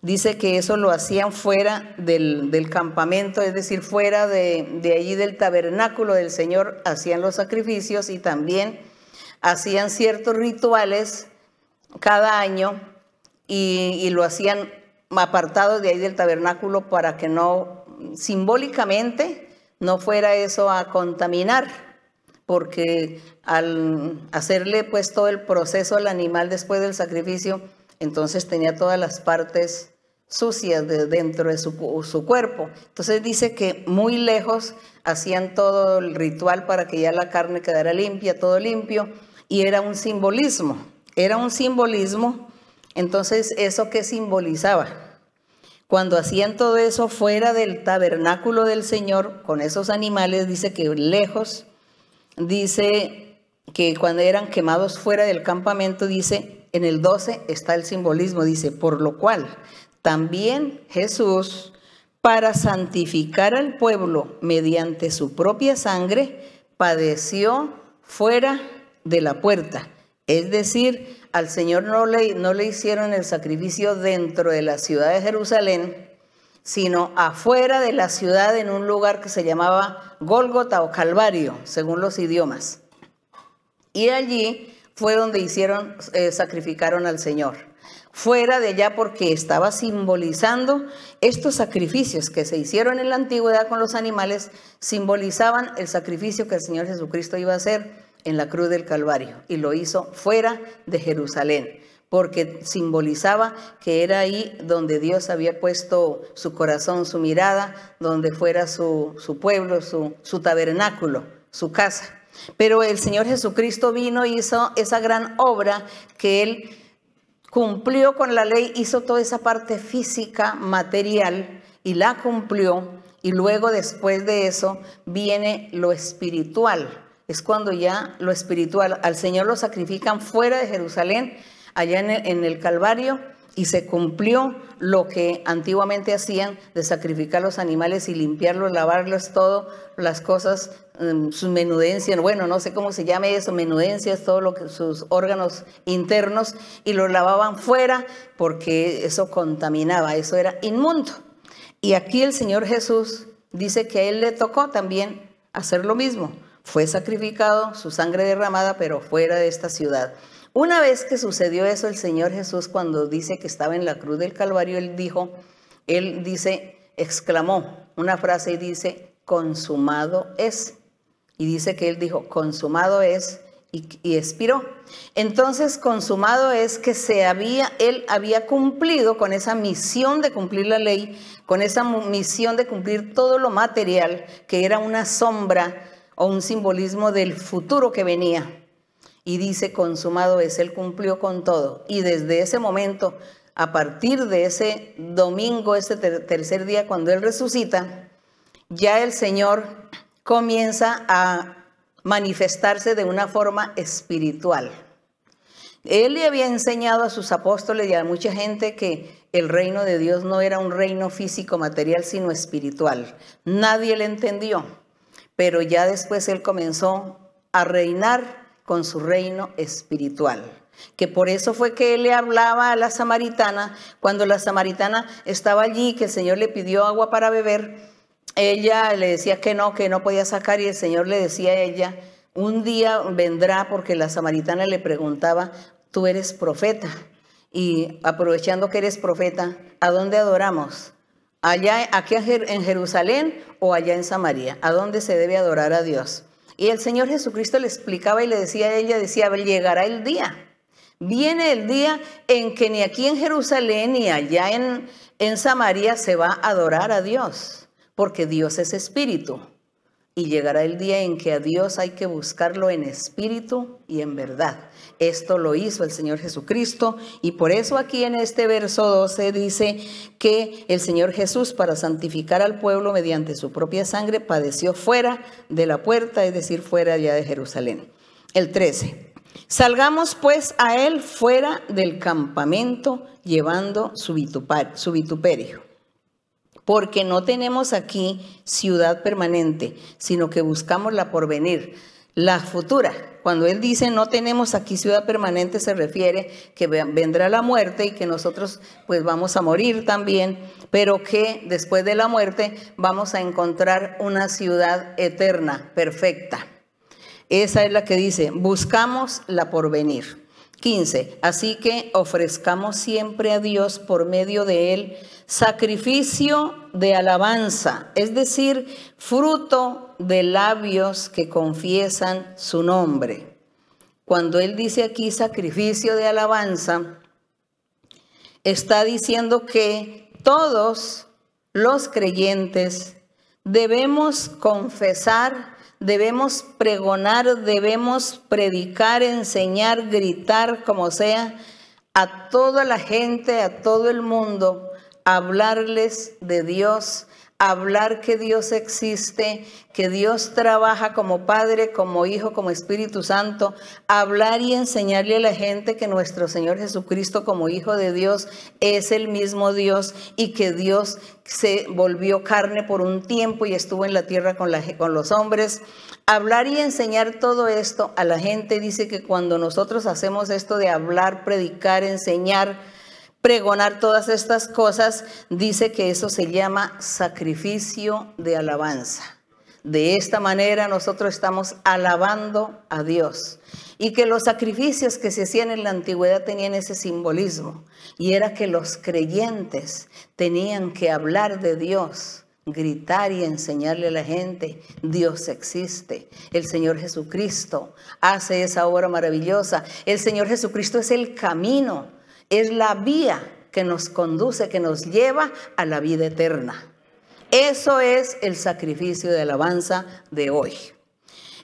dice que eso lo hacían fuera del campamento, es decir, fuera de allí del tabernáculo del Señor, hacían los sacrificios y también hacían ciertos rituales cada año y lo hacían apartados de ahí del tabernáculo para que no, simbólicamente, no fuera eso a contaminar, porque al hacerle pues todo el proceso al animal después del sacrificio, entonces tenía todas las partes sucias dentro de su cuerpo. Entonces dice que muy lejos hacían todo el ritual para que ya la carne quedara limpia, todo limpio, y era un simbolismo. Entonces, ¿eso qué simbolizaba? Cuando hacían todo eso fuera del tabernáculo del Señor, con esos animales, dice que lejos, dice que cuando eran quemados fuera del campamento, dice, en el 12 está el simbolismo, dice, por lo cual también Jesús, para santificar al pueblo mediante su propia sangre, padeció fuera de la puerta. Es decir, al Señor no le hicieron el sacrificio dentro de la ciudad de Jerusalén, sino afuera de la ciudad en un lugar que se llamaba Gólgota o Calvario, según los idiomas. Y allí fue donde sacrificaron al Señor. Fuera de allá porque estaba simbolizando estos sacrificios que se hicieron en la antigüedad con los animales, simbolizaban el sacrificio que el Señor Jesucristo iba a hacer en la cruz del Calvario, y lo hizo fuera de Jerusalén, porque simbolizaba que era ahí donde Dios había puesto su corazón, su mirada, donde fuera su pueblo, su tabernáculo, su casa. Pero el Señor Jesucristo vino y hizo esa gran obra que Él cumplió con la ley, hizo toda esa parte física, material, y la cumplió, y luego después de eso viene lo espiritual. Es cuando ya lo espiritual, al Señor lo sacrifican fuera de Jerusalén, allá en el Calvario, y se cumplió lo que antiguamente hacían de sacrificar los animales y limpiarlos, lavarlos, todo, las cosas, sus menudencias, bueno, no sé cómo se llame eso, menudencias, todo lo que sus órganos internos, y los lavaban fuera porque eso contaminaba, eso era inmundo. Y aquí el Señor Jesús dice que a Él le tocó también hacer lo mismo. Fue sacrificado, su sangre derramada, pero fuera de esta ciudad. Una vez que sucedió eso, el Señor Jesús, cuando dice que estaba en la cruz del Calvario, exclamó una frase y dice, consumado es. Y dice que Él dijo, consumado es, y expiró. Entonces, consumado es que Él había cumplido con esa misión de cumplir la ley, con esa misión de cumplir todo lo material, que era una sombra o un simbolismo del futuro que venía. Y dice, consumado es, Él cumplió con todo. Y desde ese momento, a partir de ese domingo, ese tercer día, cuando Él resucita, ya el Señor comienza a manifestarse de una forma espiritual. Él le había enseñado a sus apóstoles y a mucha gente que el reino de Dios no era un reino físico, material, sino espiritual. Nadie le entendió, pero ya después Él comenzó a reinar con su reino espiritual, que por eso fue que Él le hablaba a la samaritana, cuando la samaritana estaba allí, que el Señor le pidió agua para beber, ella le decía que no podía sacar, y el Señor le decía a ella, un día vendrá, porque la samaritana le preguntaba, tú eres profeta, y aprovechando que eres profeta, ¿a dónde adoramos? ¿Allá, aquí en Jerusalén o allá en Samaria? ¿A dónde se debe adorar a Dios? Y el Señor Jesucristo le explicaba y le decía a ella, llegará el día. Viene el día en que ni aquí en Jerusalén ni allá en Samaria se va a adorar a Dios, porque Dios es espíritu. Y llegará el día en que a Dios hay que buscarlo en espíritu y en verdad. Esto lo hizo el Señor Jesucristo, y por eso aquí en este verso 12 dice que el Señor Jesús, para santificar al pueblo mediante su propia sangre, padeció fuera de la puerta, es decir, fuera allá de Jerusalén. El 13. Salgamos pues a Él fuera del campamento, llevando su vituperio. Porque no tenemos aquí ciudad permanente, sino que buscamos la porvenir, la futura. Cuando Él dice no tenemos aquí ciudad permanente, se refiere que vendrá la muerte y que nosotros pues vamos a morir también, pero que después de la muerte vamos a encontrar una ciudad eterna, perfecta. Esa es la que dice, buscamos la porvenir. 15. Así que ofrezcamos siempre a Dios por medio de él sacrificio de alabanza, es decir, fruto de labios que confiesan su nombre. Cuando él dice aquí sacrificio de alabanza, está diciendo que todos los creyentes debemos confesar, debemos pregonar, debemos predicar, enseñar, gritar, como sea, a toda la gente, a todo el mundo, hablarles de Dios, hablar que Dios existe, que Dios trabaja como Padre, como Hijo, como Espíritu Santo, hablar y enseñarle a la gente que nuestro Señor Jesucristo como Hijo de Dios es el mismo Dios y que Dios se volvió carne por un tiempo y estuvo en la tierra con los hombres. Hablar y enseñar todo esto a la gente, dice que cuando nosotros hacemos esto de hablar, predicar, enseñar, pregonar todas estas cosas, dice que eso se llama sacrificio de alabanza. De esta manera nosotros estamos alabando a Dios. Y que los sacrificios que se hacían en la antigüedad tenían ese simbolismo. Y era que los creyentes tenían que hablar de Dios, gritar y enseñarle a la gente, Dios existe. El Señor Jesucristo hace esa obra maravillosa. El Señor Jesucristo es el camino, es la vía que nos conduce, que nos lleva a la vida eterna. Eso es el sacrificio de alabanza de hoy.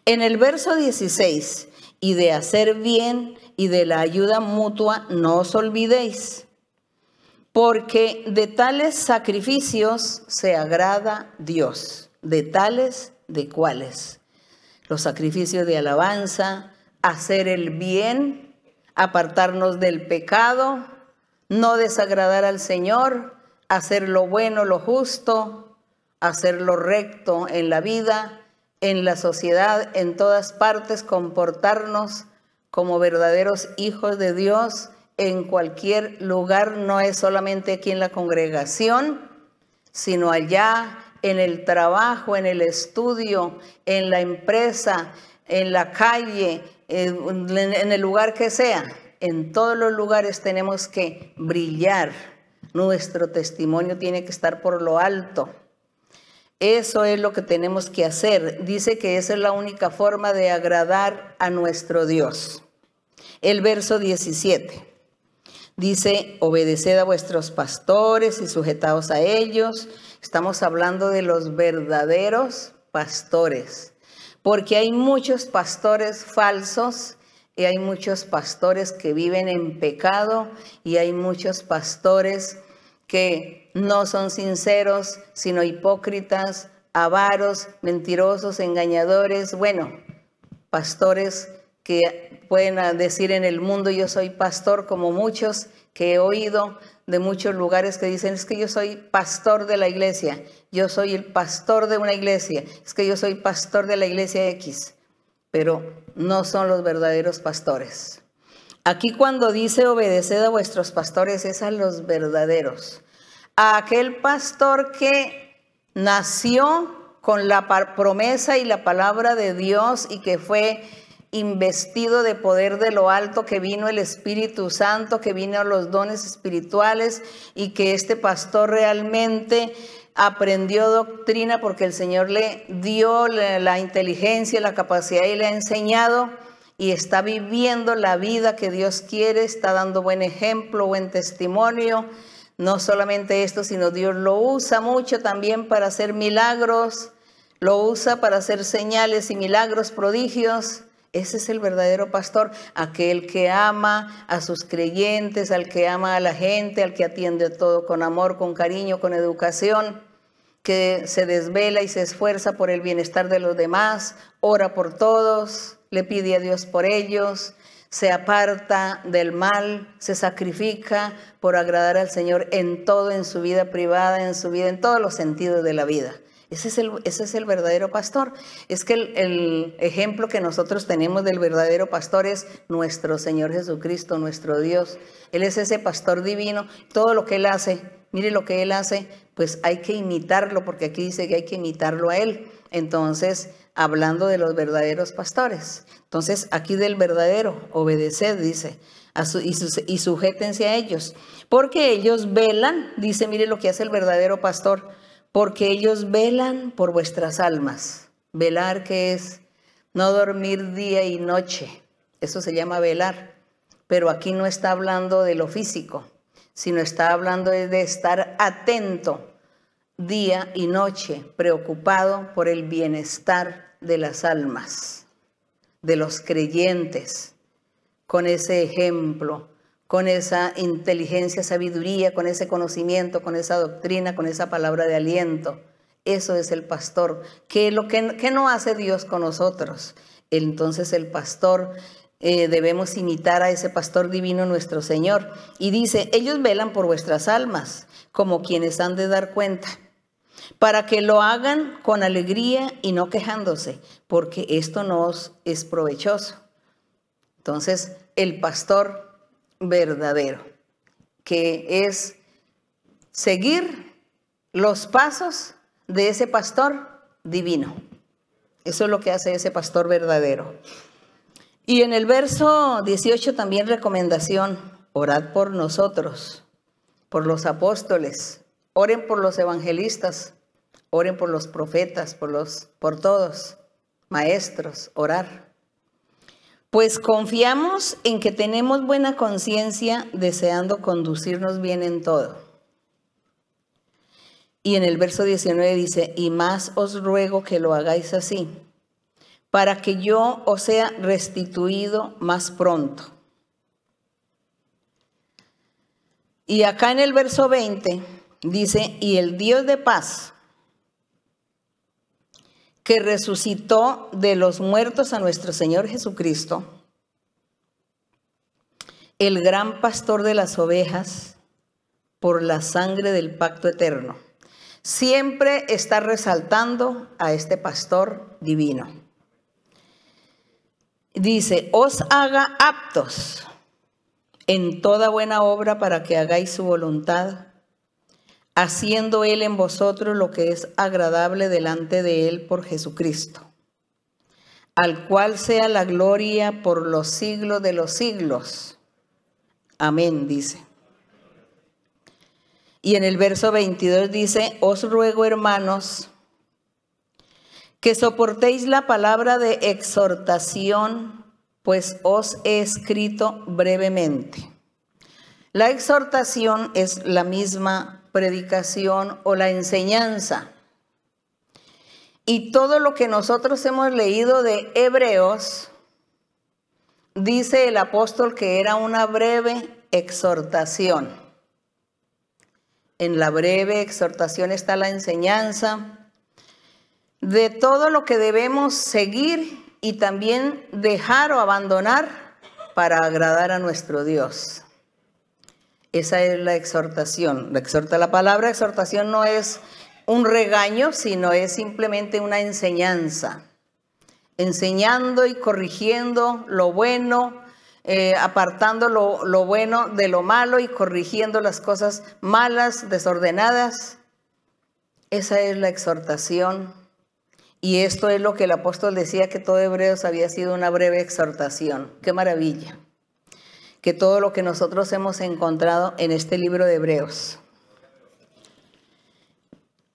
En el verso 16, y de hacer bien y de la ayuda mutua no os olvidéis, porque de tales sacrificios se agrada Dios. ¿De tales? ¿De cuáles? Los sacrificios de alabanza, hacer el bien, apartarnos del pecado, no desagradar al Señor, hacer lo bueno, lo justo, hacer lo recto en la vida, en la sociedad, en todas partes, comportarnos como verdaderos hijos de Dios en cualquier lugar. No es solamente aquí en la congregación, sino allá en el trabajo, en el estudio, en la empresa, en la calle, en el lugar que sea. En todos los lugares tenemos que brillar. Nuestro testimonio tiene que estar por lo alto. Eso es lo que tenemos que hacer. Dice que esa es la única forma de agradar a nuestro Dios. El verso 17 dice, obedeced a vuestros pastores y sujetaos a ellos. Estamos hablando de los verdaderos pastores, porque hay muchos pastores falsos y hay muchos pastores que viven en pecado y hay muchos pastores que no son sinceros, sino hipócritas, avaros, mentirosos, engañadores. Bueno, pastores que pueden decir en el mundo, yo soy pastor, como muchos que he oído de muchos lugares que dicen, es que yo soy pastor de la iglesia, yo soy el pastor de una iglesia, es que yo soy pastor de la iglesia X, pero no son los verdaderos pastores. Aquí cuando dice obedeced a vuestros pastores, es a los verdaderos, a aquel pastor que nació con la promesa y la palabra de Dios y que fue investido de poder de lo alto, que vino el Espíritu Santo, que vino los dones espirituales y que este pastor realmente aprendió doctrina porque el Señor le dio la inteligencia, la capacidad y le ha enseñado y está viviendo la vida que Dios quiere, está dando buen ejemplo, buen testimonio. No solamente esto, sino Dios lo usa mucho también para hacer milagros, lo usa para hacer señales y milagros, prodigios. Ese es el verdadero pastor, aquel que ama a sus creyentes, al que ama a la gente, al que atiende todo con amor, con cariño, con educación, que se desvela y se esfuerza por el bienestar de los demás, ora por todos, le pide a Dios por ellos, se aparta del mal, se sacrifica por agradar al Señor en todo, en su vida privada, en su vida, en todos los sentidos de la vida. Ese es el verdadero pastor. Es que el ejemplo que nosotros tenemos del verdadero pastor es nuestro Señor Jesucristo, nuestro Dios. Él es ese pastor divino. Todo lo que Él hace, mire lo que Él hace, pues hay que imitarlo, porque aquí dice que hay que imitarlo a Él. Entonces hablando de los verdaderos pastores. Entonces, aquí del verdadero, obedeced, dice, y sujétense a ellos, porque ellos velan, dice, mire lo que hace el verdadero pastor, porque ellos velan por vuestras almas. Velar, que es no dormir día y noche, eso se llama velar, pero aquí no está hablando de lo físico, sino está hablando de estar atento día y noche, preocupado por el bienestar de las almas, de los creyentes, con ese ejemplo, con esa inteligencia, sabiduría, con ese conocimiento, con esa doctrina, con esa palabra de aliento. Eso es el pastor. ¿Qué no hace Dios con nosotros? Entonces el pastor, debemos imitar a ese pastor divino, nuestro Señor. Y dice, ellos velan por vuestras almas, como quienes han de dar cuenta, para que lo hagan con alegría y no quejándose, porque esto no os es provechoso. Entonces, el pastor verdadero, que es seguir los pasos de ese pastor divino. Eso es lo que hace ese pastor verdadero. Y en el verso 18 también recomendación: orad por nosotros, por los apóstoles, oren por los evangelistas, oren por los profetas, por todos, maestros, orar. Pues confiamos en que tenemos buena conciencia, deseando conducirnos bien en todo. Y en el verso 19 dice, y más os ruego que lo hagáis así, para que yo os sea restituido más pronto. Y acá en el verso 20 dice, y el Dios de paz, que resucitó de los muertos a nuestro Señor Jesucristo, el gran pastor de las ovejas, por la sangre del pacto eterno. Siempre está resaltando a este pastor divino. Dice, os haga aptos en toda buena obra para que hagáis su voluntad, haciendo Él en vosotros lo que es agradable delante de Él por Jesucristo, al cual sea la gloria por los siglos de los siglos. Amén, dice. Y en el verso 22 dice, os ruego, hermanos, que soportéis la palabra de exhortación, pues os he escrito brevemente. La exhortación es la misma predicación o la enseñanza. Y todo lo que nosotros hemos leído de Hebreos, dice el apóstol que era una breve exhortación. En la breve exhortación está la enseñanza de todo lo que debemos seguir y también dejar o abandonar para agradar a nuestro Dios. Esa es la exhortación. La palabra exhortación no es un regaño, sino es simplemente una enseñanza. Enseñando y corrigiendo lo bueno, apartando lo bueno de lo malo y corrigiendo las cosas malas, desordenadas. Esa es la exhortación. Y esto es lo que el apóstol decía, que todo Hebreos había sido una breve exhortación. ¡Qué maravilla! Que todo lo que nosotros hemos encontrado en este libro de Hebreos.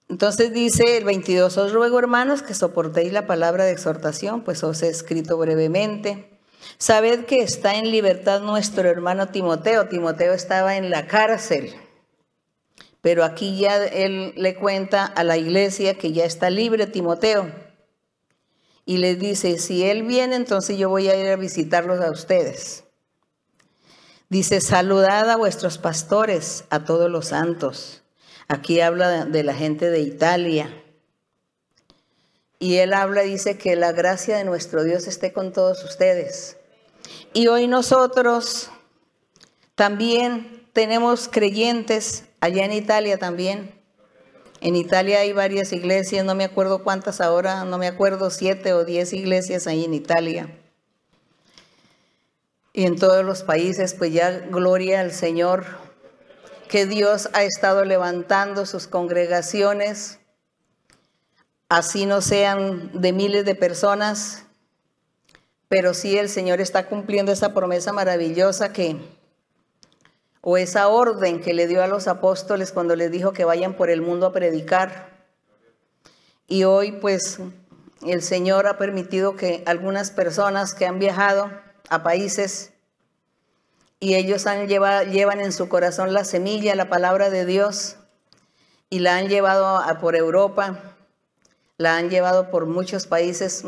Entonces dice el 22, os ruego, hermanos, que soportéis la palabra de exhortación, pues os he escrito brevemente. Sabed que está en libertad nuestro hermano Timoteo. Timoteo estaba en la cárcel, pero aquí ya él le cuenta a la iglesia que ya está libre Timoteo. Y les dice, si él viene, entonces yo voy a ir a visitarlos a ustedes. Dice, saludad a vuestros pastores, a todos los santos. Aquí habla de la gente de Italia. Y él habla, dice, que la gracia de nuestro Dios esté con todos ustedes. Y hoy nosotros también tenemos creyentes allá en Italia también. En Italia hay varias iglesias, no me acuerdo cuántas ahora, no me acuerdo, 7 o 10 iglesias ahí en Italia. Y en todos los países, pues ya gloria al Señor, que Dios ha estado levantando sus congregaciones así no sean de miles de personas, pero sí el Señor está cumpliendo esa promesa maravillosa o esa orden que le dio a los apóstoles cuando les dijo que vayan por el mundo a predicar. Y hoy pues el Señor ha permitido que algunas personas que han viajado a países y ellos llevan en su corazón la semilla, la palabra de Dios, y la han llevado por Europa, la han llevado por muchos países,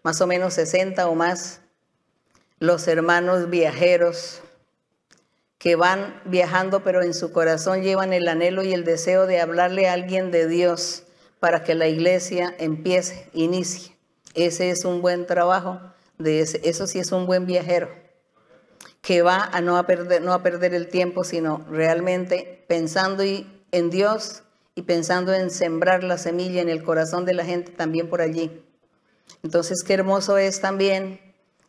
más o menos 60 o más, los hermanos viajeros que van viajando, pero en su corazón llevan el anhelo y el deseo de hablarle a alguien de Dios para que la iglesia empiece, inicie. Ese es un buen trabajo, eso sí es un buen viajero, que va a no a perder el tiempo, sino realmente pensando en Dios y pensando en sembrar la semilla en el corazón de la gente también por allí. Entonces, qué hermoso es también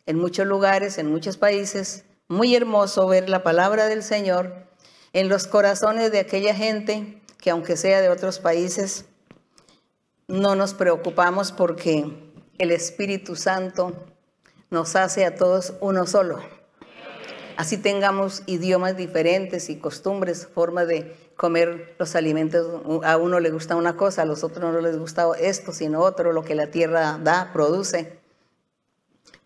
en muchos lugares, en muchos países, muy hermoso ver la palabra del Señor en los corazones de aquella gente que, aunque sea de otros países, no nos preocupamos porque el Espíritu Santo nos hace a todos uno solo. Así tengamos idiomas diferentes y costumbres, forma de comer los alimentos. A uno le gusta una cosa, a los otros no les gusta esto, sino otro, lo que la tierra da, produce.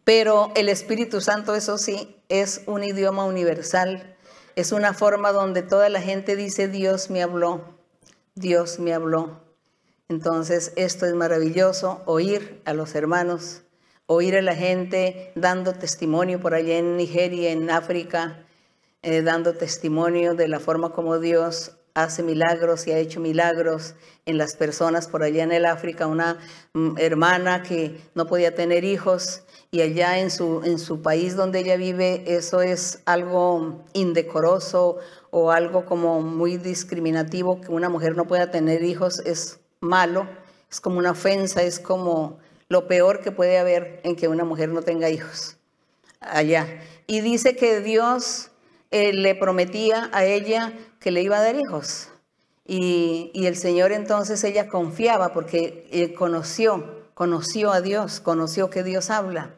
Pero el Espíritu Santo, eso sí, es un idioma universal. Es una forma donde toda la gente dice, Dios me habló, Dios me habló. Entonces, esto es maravilloso, oír a los hermanos, oír a la gente dando testimonio por allá en Nigeria, en África, dando testimonio de la forma como Dios hace milagros y ha hecho milagros en las personas por allá en el África. Una hermana que no podía tener hijos y allá en su país donde ella vive, eso es algo indecoroso o algo como muy discriminativo, que una mujer no pueda tener hijos es malo, es como una ofensa, es como lo peor que puede haber en que una mujer no tenga hijos allá. Y dice que Dios le prometía a ella que le iba a dar hijos. Y el Señor entonces ella confiaba porque conoció a Dios, conoció que Dios habla.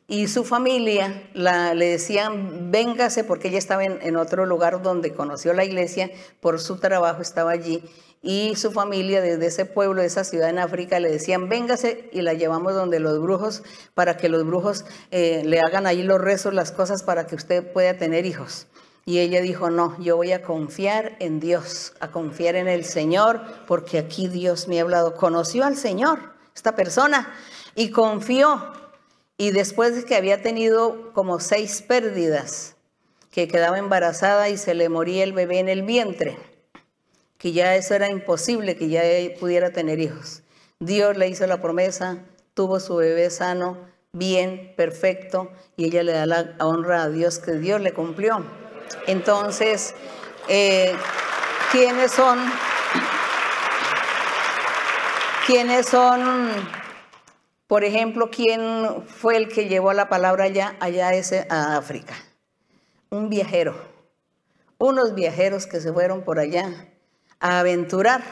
Y su familia le decían, véngase, porque ella estaba en otro lugar donde conoció la iglesia, por su trabajo estaba allí. Y su familia desde ese pueblo, de esa ciudad en África, le decían, véngase y la llevamos donde los brujos, para que los brujos le hagan ahí los rezos, las cosas, para que usted pueda tener hijos. Y ella dijo, no, yo voy a confiar en Dios, a confiar en el Señor, porque aquí Dios me ha hablado. Conoció al Señor, esta persona, y confió. Y después de que había tenido como 6 pérdidas, que quedaba embarazada y se le moría el bebé en el vientre, que ya eso era imposible, que ya pudiera tener hijos. Dios le hizo la promesa, tuvo su bebé sano, bien, perfecto, y ella le da la honra a Dios que Dios le cumplió. Entonces, ¿quiénes son? Por ejemplo, ¿quién fue el que llevó la palabra allá a África? Un viajero, unos viajeros que se fueron por allá a aventurar,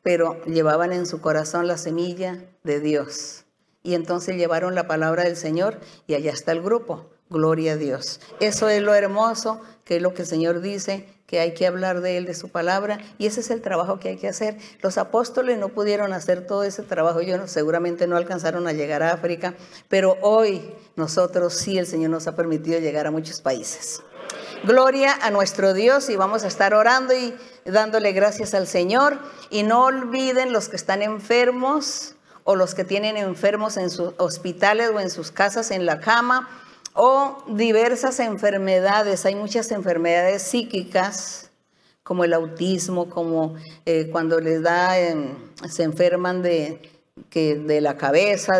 pero llevaban en su corazón la semilla de Dios. Y entonces llevaron la palabra del Señor y allá está el grupo. Gloria a Dios. Eso es lo hermoso, que es lo que el Señor dice, que hay que hablar de Él, de su palabra, y ese es el trabajo que hay que hacer. Los apóstoles no pudieron hacer todo ese trabajo, seguramente no alcanzaron a llegar a África, pero hoy nosotros sí, el Señor nos ha permitido llegar a muchos países. Gloria a nuestro Dios, y vamos a estar orando y dándole gracias al Señor. Y no olviden los que están enfermos o los que tienen enfermos en sus hospitales o en sus casas en la cama, o diversas enfermedades. Hay muchas enfermedades psíquicas, como el autismo, como cuando les da, se enferman de la cabeza,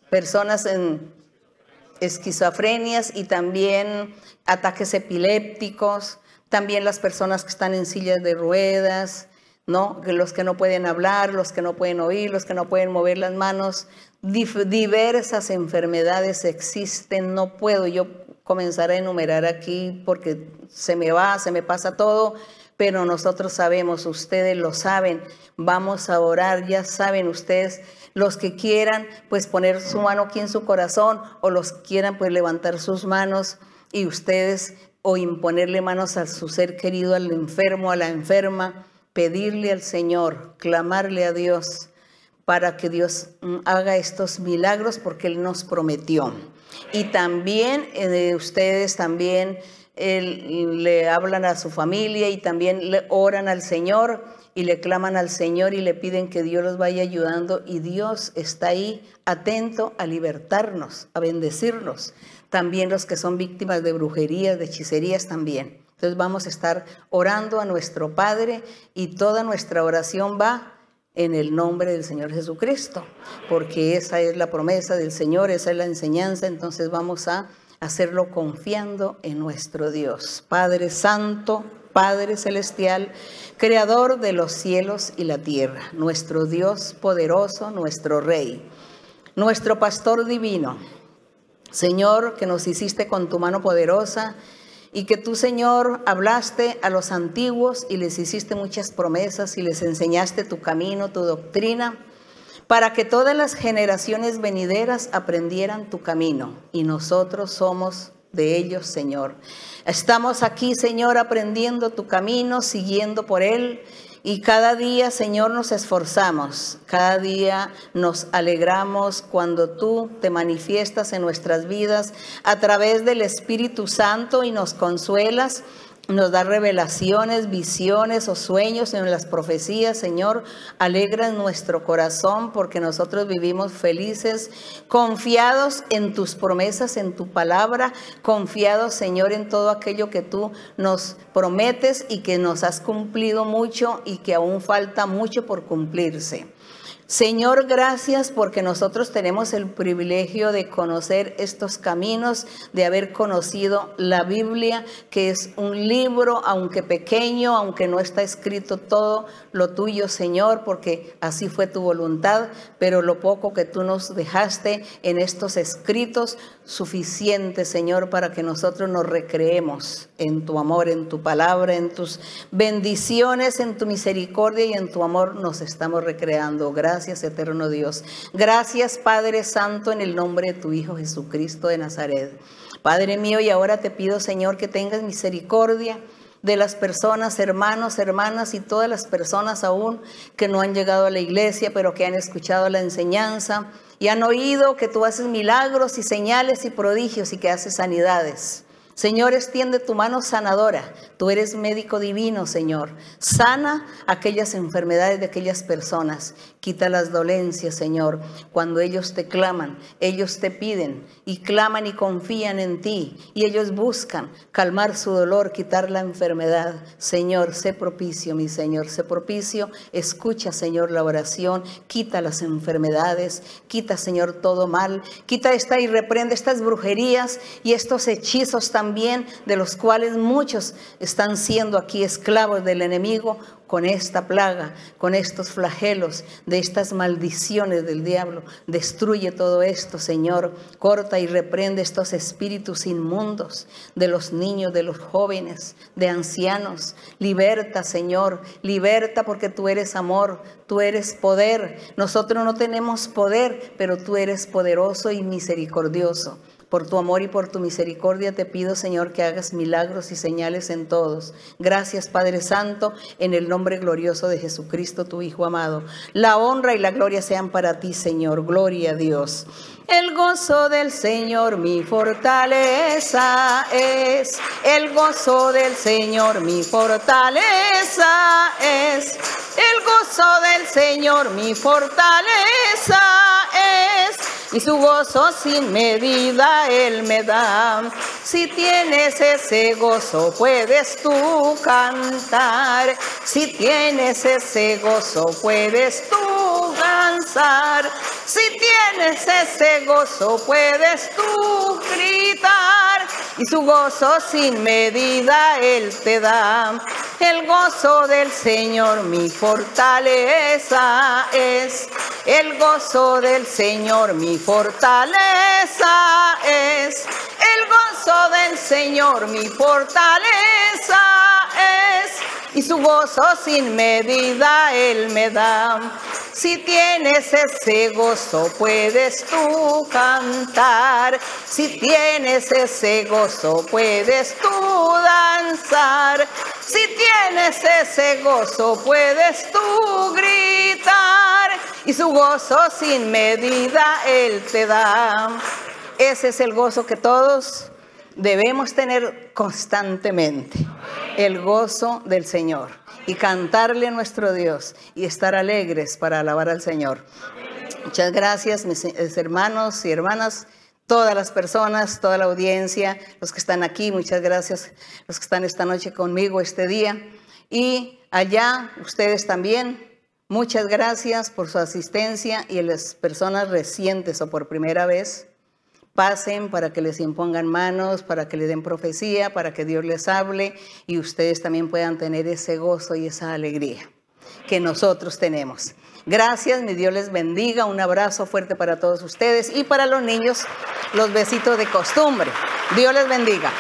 personas en esquizofrenias y también ataques epilépticos, también las personas que están en sillas de ruedas, ¿no? Los que no pueden hablar, los que no pueden oír, los que no pueden mover las manos. Diversas enfermedades existen. No puedo yo comenzar a enumerar aquí porque se me pasa todo, pero nosotros sabemos, ustedes lo saben, vamos a orar, ya saben ustedes, los que quieran pues poner su mano aquí en su corazón o los que quieran pues levantar sus manos y ustedes o imponerle manos a su ser querido, al enfermo, a la enferma, pedirle al Señor, clamarle a Dios para que Dios haga estos milagros porque Él nos prometió. Y también ustedes también le hablan a su familia y también le oran al Señor y le claman al Señor y le piden que Dios los vaya ayudando y Dios está ahí atento a libertarnos, a bendecirnos. También los que son víctimas de brujerías, de hechicerías también. Entonces vamos a estar orando a nuestro Padre y toda nuestra oración va en el nombre del Señor Jesucristo, porque esa es la promesa del Señor, esa es la enseñanza, entonces vamos a hacerlo confiando en nuestro Dios. Padre Santo, Padre Celestial, Creador de los cielos y la tierra, nuestro Dios poderoso, nuestro Rey, nuestro Pastor divino, Señor, que nos hiciste con tu mano poderosa y que tú, Señor, hablaste a los antiguos y les hiciste muchas promesas y les enseñaste tu camino, tu doctrina, para que todas las generaciones venideras aprendieran tu camino. Y nosotros somos de ellos, Señor. Estamos aquí, Señor, aprendiendo tu camino, siguiendo por él. Y cada día, Señor, nos esforzamos, cada día nos alegramos cuando tú te manifiestas en nuestras vidas a través del Espíritu Santo y nos consuelas, nos da revelaciones, visiones o sueños en las profecías, Señor. Alegra nuestro corazón porque nosotros vivimos felices, confiados en tus promesas, en tu palabra, confiados, Señor, en todo aquello que tú nos prometes y que nos has cumplido mucho y que aún falta mucho por cumplirse. Señor, gracias porque nosotros tenemos el privilegio de conocer estos caminos, de haber conocido la Biblia, que es un libro, aunque pequeño, aunque no está escrito todo lo tuyo, Señor, porque así fue tu voluntad, pero lo poco que tú nos dejaste en estos escritos, suficiente, Señor, para que nosotros nos recreemos en tu amor, en tu palabra, en tus bendiciones, en tu misericordia y en tu amor nos estamos recreando. Gracias, eterno Dios. Gracias, Padre Santo, en el nombre de tu Hijo Jesucristo de Nazaret. Padre mío, y ahora te pido, Señor, que tengas misericordia de las personas, hermanos, hermanas y todas las personas aún que no han llegado a la iglesia, pero que han escuchado la enseñanza y han oído que tú haces milagros y señales y prodigios y que haces sanidades. Señor, extiende tu mano sanadora. Tú eres médico divino, Señor. Sana aquellas enfermedades de aquellas personas. Quita las dolencias, Señor. Cuando ellos te claman, ellos te piden y claman y confían en ti. Y ellos buscan calmar su dolor, quitar la enfermedad. Señor, sé propicio, mi Señor, sé propicio. Escucha, Señor, la oración. Quita las enfermedades. Quita, Señor, todo mal. Quita esta y reprende estas brujerías y estos hechizos también, de los cuales muchos están siendo aquí esclavos del enemigo con esta plaga, con estos flagelos, de estas maldiciones del diablo. Destruye todo esto, Señor. Corta y reprende estos espíritus inmundos de los niños, de los jóvenes, de ancianos. Liberta, Señor, liberta porque tú eres amor, tú eres poder. Nosotros no tenemos poder, pero tú eres poderoso y misericordioso. Por tu amor y por tu misericordia te pido, Señor, que hagas milagros y señales en todos. Gracias, Padre Santo, en el nombre glorioso de Jesucristo, tu Hijo amado. La honra y la gloria sean para ti, Señor. Gloria a Dios. El gozo del Señor mi fortaleza es. El gozo del Señor mi fortaleza es. El gozo del Señor mi fortaleza es. Y su gozo sin medida Él me da. Si tienes ese gozo puedes tú cantar. Si tienes ese gozo puedes tú danzar. Si tienes ese gozo puedes tú gritar. Y su gozo sin medida Él te da. El gozo del Señor mi fortaleza es. El gozo del Señor mi fortaleza es. El gozo del Señor mi fortaleza es. y su gozo sin medida Él me da. Si tienes ese gozo, puedes tú cantar. Si tienes ese gozo, puedes tú danzar. Si tienes ese gozo, puedes tú gritar. Y su gozo sin medida Él te da. Ese es el gozo que todos debemos tener constantemente. El gozo del Señor. Y cantarle a nuestro Dios y estar alegres para alabar al Señor. Muchas gracias, mis hermanos y hermanas, todas las personas, toda la audiencia, los que están aquí, muchas gracias, los que están esta noche conmigo, este día. Y allá, ustedes también, muchas gracias por su asistencia y las personas recientes o por primera vez. Pasen para que les impongan manos, para que les den profecía, para que Dios les hable y ustedes también puedan tener ese gozo y esa alegría que nosotros tenemos. Gracias, mi Dios les bendiga. Un abrazo fuerte para todos ustedes y para los niños, los besitos de costumbre. Dios les bendiga.